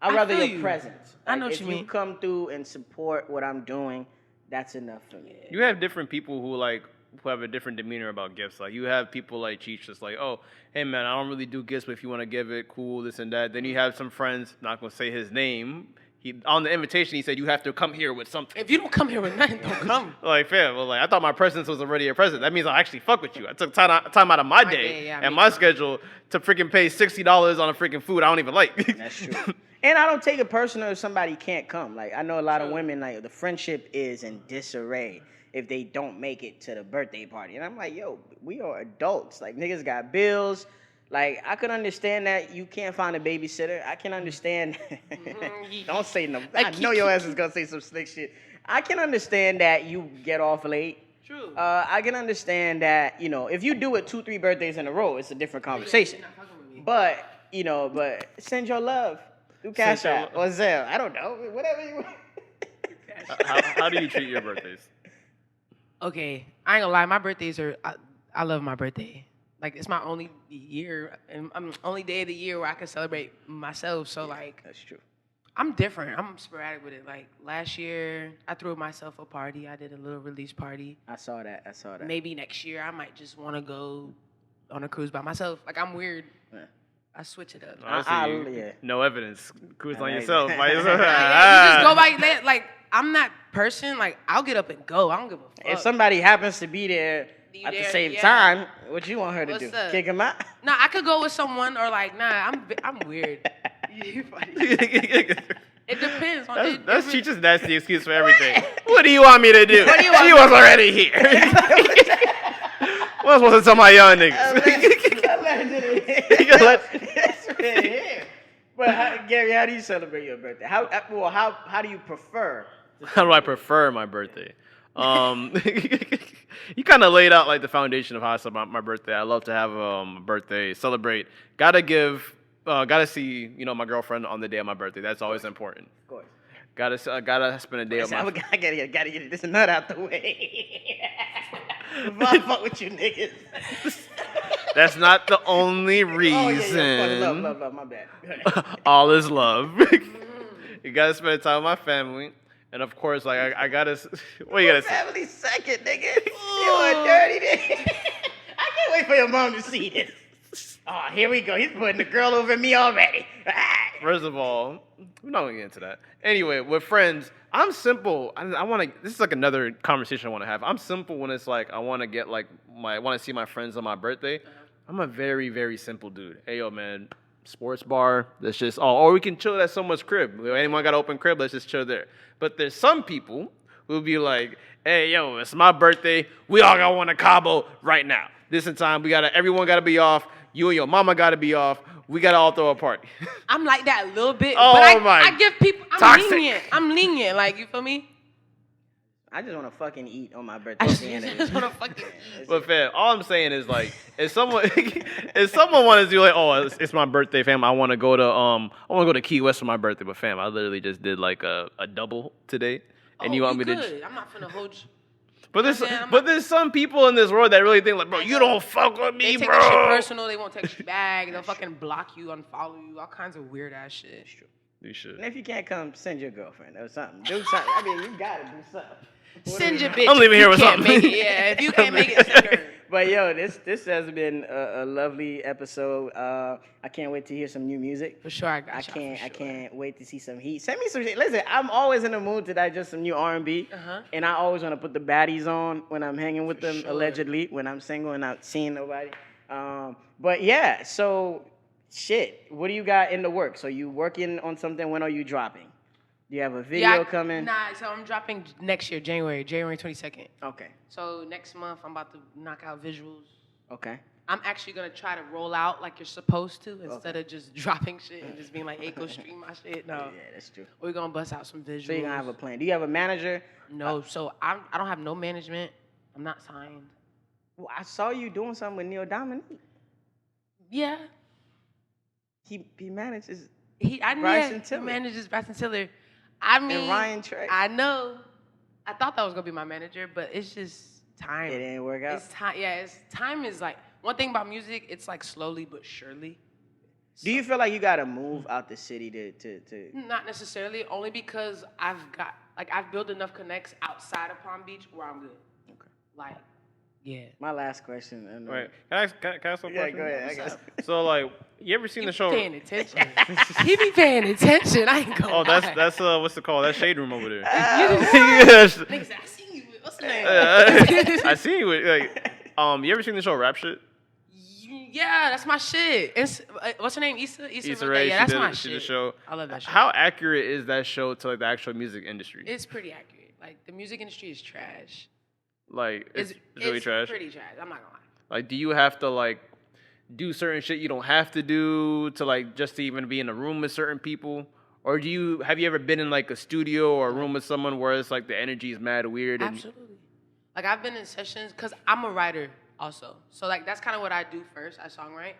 I'd rather feel your you. presence. I know Like, what you if mean. you come through and support what I'm doing, that's enough for me. You have different people who like who have a different demeanor about gifts. Like you have people like Cheech, just like, oh, hey man, I don't really do gifts, but if you want to give it, cool, this and that. Then you have some friends, not gonna say his name. He on the invitation, he said you have to come here with something. If you don't come here with nothing, don't come. Like, fam, well, like I thought my presence was already a present. That means I actually fuck with you. I took time out of my day and my schedule to freaking pay $60 on a freaking food I don't even like. That's true. And I don't take it personal if somebody can't come. Like I know a lot of women, like the friendship is in disarray if they don't make it to the birthday party. And I'm like, yo, we are adults. Like niggas got bills. Like, I could understand that you can't find a babysitter. I can understand. Don't say no. I know your ass is going to say some slick shit. I can understand that you get off late. True. I can understand that, if you do it 2-3 birthdays in a row, it's a different conversation. But, but send your love through Cash App or Zelle. I don't know. Whatever you want. How do you treat your birthdays? Okay. I ain't gonna lie. My birthdays I love my birthday. Like, it's my only year, and only day of the year where I can celebrate myself. So, like, that's true. I'm different. I'm sporadic with it. Like, last year, I threw myself a party. I did a little release party. I saw that. Maybe next year, I might just want to go on a cruise by myself. Like, I'm weird. Yeah. I switch it up. Honestly, no evidence. Cruise on yourself. By yourself. You just go by, like, I'm that person. Like, I'll get up and go. I don't give a fuck. If somebody happens to be there, at the same time, what you want her to do? Up? Kick him out? Nah, I could go with someone or like, nah, I'm weird. You funny. It depends. That's Cheech's nasty excuse for everything. What do you want me to do? She was already here. What was I supposed to tell my young niggas? But Gary, how do you celebrate your birthday? How do you prefer? How do I prefer my birthday? You kind of laid out like the foundation of how I celebrate my birthday. I love to have a birthday, celebrate. Gotta see my girlfriend on the day of my birthday. That's always important. Of course. Gotta spend a day with my. I gotta get this nut out the way. Before I fuck with you niggas. That's not the only reason. Oh, yeah. Love. My bad. All is love. You gotta spend time with my family. And of course, like I gotta. What you gotta say? Family second, nigga. You a dirty nigga. I can't wait for your mom to see this. Oh, here we go. He's putting the girl over me already. First of all, we're not gonna get into that. Anyway, with friends, I'm simple. I want to. This is like another conversation I want to have. I'm simple when it's like I want to get like I want to see my friends on my birthday. I'm a very, very simple dude. Hey, yo, man. Sports bar, let's just, or we can chill at someone's crib. Anyone got an open crib, let's just chill there. But there's some people who'll be like, hey, yo, it's my birthday. We all got one to Cabo right now. This in time, everyone gotta be off. You and your mama gotta be off. We gotta all throw a party. I'm like that a little bit, but I give people, toxic. I'm lenient, like, you feel me? I just want to fucking eat on my birthday. I just want to fucking eat. But fam, all I'm saying is like, if someone wanted to do like, oh, it's my birthday, fam. I want to go to Key West for my birthday, but fam, I literally just did like a double today, and you want me to? I'm not finna hold you. But there's some people in this world that really think like, bro, you don't fuck with me, they take bro. That shit personal. They won't text you back. They'll fucking block you, unfollow you, all kinds of weird ass shit. You should. And if you can't come, send your girlfriend or something. Do something. I mean, you gotta do something. Send your bitch. I'm leaving here with something. Make it, yeah, if you can't make it, send her. But yo, this has been a lovely episode. I can't wait to hear some new music. For sure, I can't wait to see some heat. Send me some shit. Listen, I'm always in the mood to digest some new R&B, and I always want to put the baddies on when I'm hanging with them. Sure. Allegedly, when I'm single and not seeing nobody. But yeah, so shit. What do you got in the works? So you working on something? When are you dropping? Do you have a video coming? Nah, so I'm dropping next year, January 22nd. Okay. So next month, I'm about to knock out visuals. Okay. I'm actually going to try to roll out like you're supposed to instead of just dropping shit and just being like, hey, go stream my shit. No. Yeah, that's true. We're going to bust out some visuals. So you're going to have a plan. Do you have a manager? No. So I don't have no management. I'm not signed. Well, I saw you doing something with Neil Dominique. Yeah. He manages Bryson Tiller. He manages Bryson Tiller. I mean, and Ryan Trey. I know. I thought that was gonna be my manager, but it's just time. It didn't work out. It's time. Yeah, time is like one thing about music. It's like slowly but surely. Do you feel like you gotta move out the city to? Not necessarily. Only because I've built enough connects outside of Palm Beach where I'm good. Okay. Like Yeah. My last question. And, Right. Can I ask a question? Yeah, go ahead. I guess. So like, you ever seen the show? Paying attention. He be paying attention. I ain't gonna Oh, lie. that's what's it called? That shade room over there. Yes. Nigga said, I see you. What's the name? I see you. Like, you ever seen the show Rap Shit? Yeah, that's my shit. What's her name? Issa Rae. Yeah, that's my She shit. did the show. I love that show. How accurate is that show to like the actual music industry? It's pretty accurate. Like the music industry is trash. Like it's really trash. Pretty trash. I'm not gonna lie. Like, do you have to like do certain shit you don't have to do to like just to even be in a room with certain people? Or have you ever been in like a studio or a room with someone where it's like the energy is mad weird? Absolutely. Like I've been in sessions because I'm a writer also. So like that's kind of what I do first. I songwrite.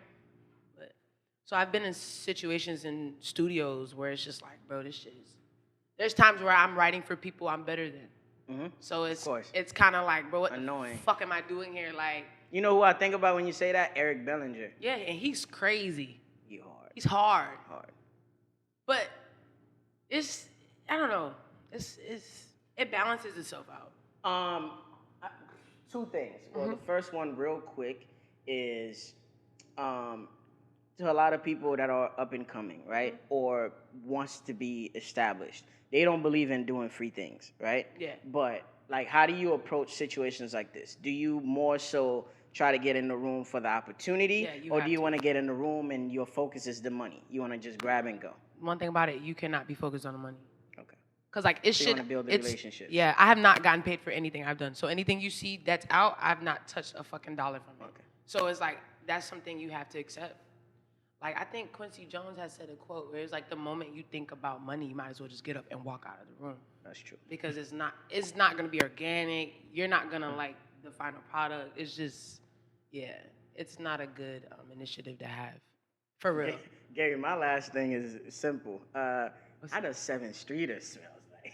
So I've been in situations in studios where it's just like, bro, this shit is. There's times where I'm writing for people I'm better than. Mm-hmm. So it's kind of like, bro, what annoying. The fuck am I doing here? Like, you know who I think about when you say that? Eric Bellinger. yeah, and he's crazy. He hard. He's hard. Hard. But I don't know. It balances itself out. Two things. Well, the first one, real quick, is to a lot of people that are up and coming, right, or wants to be established. They don't believe in doing free things, right? Yeah. But like, how do you approach situations like this? Do you more so try to get in the room for the opportunity, or do you want to get in the room and your focus is the money? You want to just grab and go? One thing about it, you cannot be focused on the money. Okay. Because like You want to build the relationship. Yeah, I have not gotten paid for anything I've done. So anything you see that's out, I've not touched a fucking dollar from it. Okay. So it's like that's something you have to accept. Like I think Quincy Jones has said a quote where it's like the moment you think about money, you might as well just get up and walk out of the room. That's true. Because it's not gonna be organic. You're not gonna like the final product. It's just it's not a good initiative to have. For real. Gary, my last thing is simple. How does 7th Streeter smells like?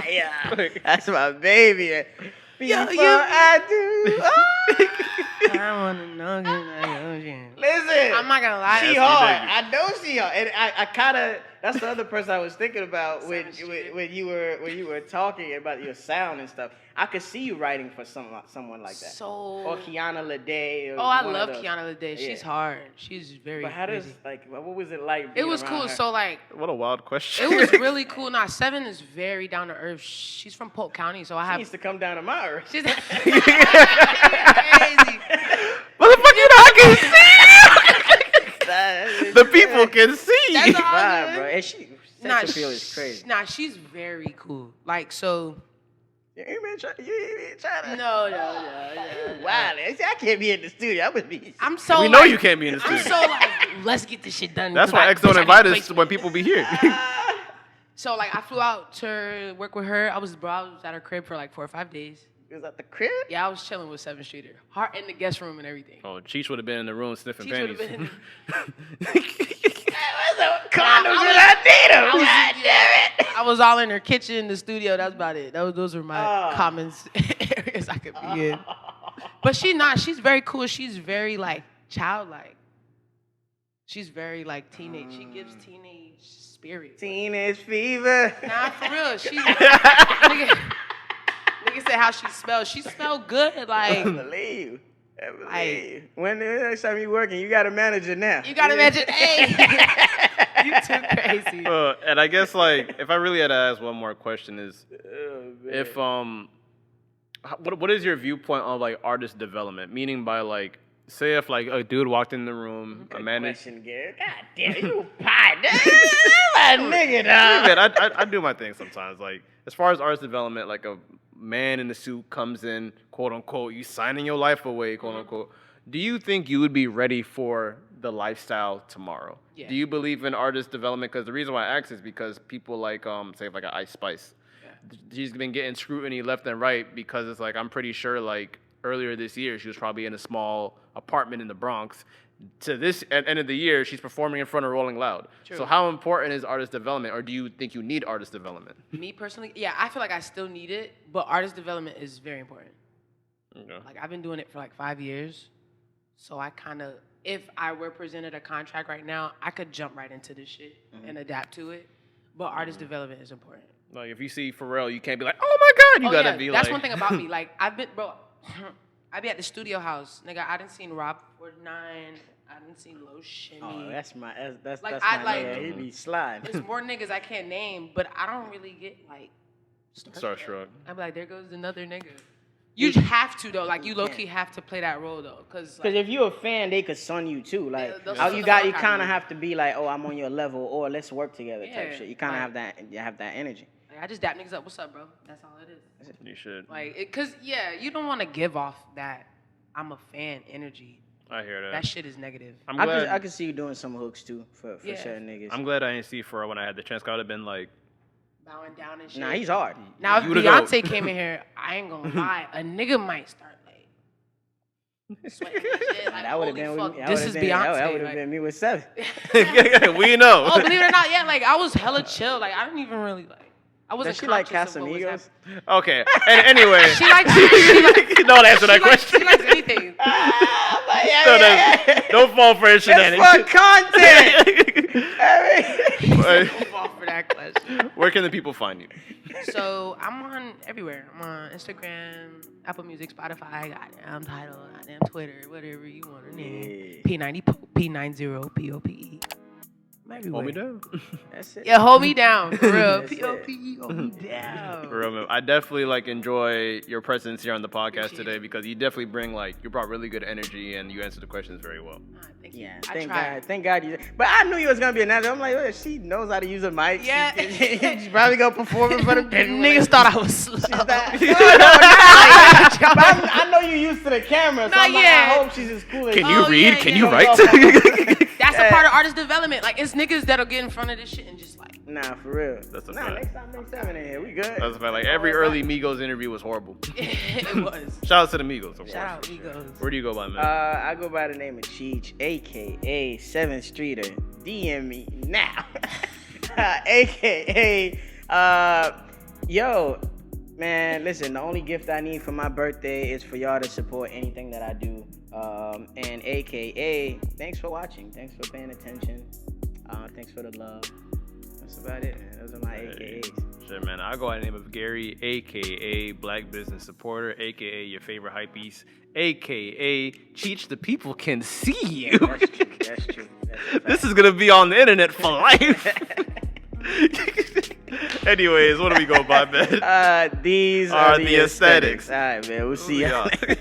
Yeah, that's my baby. Before I do. I wanna know you. Listen, I'm not gonna lie. She hard. I know she hard, and I kind of. That's the other person I was thinking about when you were talking about your sound and stuff. I could see you writing for someone like that. So. Or Kiana Lede. Oh, I love Kiana Lede. She's hard. She's very. But how does what was it like? It was cool. Her? So like. What a wild question. It was really cool. Nah, 7 is very down to earth. She's from Polk County, so I have. She needs to come down to my earth. She's crazy. Motherfucker, I can see. The people can see. That's all Vibe, good. bro. And she sex appeal is crazy. Nah, she's very cool. Like so. You ain't been trying to. No. Wow, I can't be in the studio. I'm so. We know you can't be in the studio. I'm so like, let's get this shit done. That's why X don't invite us when people be here. So like, I flew out to work with her. I was at her crib for like 4 or 5 days. You was at the crib? Yeah, I was chilling with 7th Streeter. Her in the guest room and everything. Oh, Cheech would have been in the room sniffing Cheech panties. would've been- Condoms when I need them. God damn it. I was all in her kitchen, the studio. That's about it. Those were my common areas I could be in. But she's very cool. She's very like childlike. She's very like teenage. She gives teenage spirit. Teenage fever. Nah, for real. Nigga said how she smells. She smelled good. Like I believe. When the next time you working, you got a manager now. you gotta imagine. Hey, you too crazy. And I guess like if I really had to ask one more question is, if what is your viewpoint on like artist development? Meaning by like, say if like a dude walked in the room, a man. Question, Gary. God damn, you pie. That's my nigga, dog. I do my thing sometimes. Like as far as artist development, like a man in the suit comes in, quote unquote, you signing your life away, quote unquote. Do you think you would be ready for the lifestyle tomorrow? Yeah. Do you believe in artist development? Because the reason why I ask is because people like say like an Ice Spice, she's been getting scrutiny left and right because it's like I'm pretty sure like earlier this year she was probably in a small apartment in the Bronx. To this at end of the year, she's performing in front of Rolling Loud. True. So how important is artist development, or do you think you need artist development? Me personally, yeah, I feel like I still need it, but artist development is very important. Okay. Like I've been doing it for like 5 years, so I kind of, if I were presented a contract right now, I could jump right into this shit and adapt to it. But artist development is important. Like if you see Pharrell, you can't be like, oh my god, you gotta be that's like. one thing about me. Like I be at the studio house, nigga. I done seen Rob 49. I done seen Low Shimmy. Oh, that's my Like, that's I my like- nigga. He be sliding. There's more niggas I can't name, but I don't really get like Starstruck. I'm like, there goes another nigga. You have to though, like you low key have to play that role though, cause Because if you're a fan, they could son you too. Like they'll how son you the got, fuck you out of kind of you. have to be like, oh, I'm on your level, or let's work together type Yeah, shit. You kind of like- have that energy. I just dap niggas up. What's up, bro? That's all it is. You should. Like, cause you don't want to give off that I'm a fan energy. I hear that. That shit is negative. I'm I glad. could see you doing some hooks too for Yeah. certain niggas. I'm glad I didn't see Pharrell when I had the chance. I would have been like, Bowing down and shit. Nah, he's hard. Now if You the goat. Beyonce came in here, I ain't gonna lie, a nigga might start like sweating and shit. Like, That would have holy been fuck, that this would've is been- Beyonce. That would have like- been me with 7. we know. Oh, believe it or not, yeah, like I was hella chill. Like I didn't even really like. I wasn't Does she like conscious of what was Casamigos? happening. Okay. And anyway, She likes. She likes. don't answer that She likes, question. she likes anything. Don't fall for his It's for shenanigans. content. Don't fall for that question. Where can the people find you? So I'm on everywhere. I'm on Instagram, Apple Music, Spotify, goddamn Tidal, goddamn Twitter, whatever you want to name. P90 P90 POPE. I'm everywhere. Hold me down. That's it. Yeah, hold me down, for real. That's it. POPE, hold me down. For real, man. I definitely enjoy your presence here on the podcast Appreciate today it. because you definitely bring you brought really good energy and you answer the questions very well. Thank you. Yeah, I thank tried. God. Thank God you. But I knew you was gonna be another. I'm like, oh, she knows how to use a mic. Yeah. She's probably gonna perform in front of people. Niggas thought I was slow. She's not. But I know you used to the camera, so Not I'm like, yet. I hope she's as cool as Can you. you Oh, read? yeah, Can yeah. you write? That's a part of artist development. Like, it's niggas that'll get in front of this shit and just like, Nah, for real. That's a nah, fact. next time, bring 7 in here. We good. That's about every early Migos interview was horrible. it was. Shout out to the Migos. Of course. Shout out, Migos. Where do you go by, man? I go by the name of Cheech, aka 7th Streeter. DM me now. aka, yo, man, listen, the only gift I need for my birthday is for y'all to support anything that I do. And aka, thanks for watching. Thanks for paying attention. Thanks for the love. That's about it, man. Those are my AKAs. Shit, man. I go by the name of Gary, aka Black Business Supporter, aka your favorite hype beast, aka Cheech. The people can see you. That's true. That's true. That's This is gonna be on the internet for life. Anyways, what do we go by, man? These Are the aesthetics. All right, man. We'll see We y'all. are.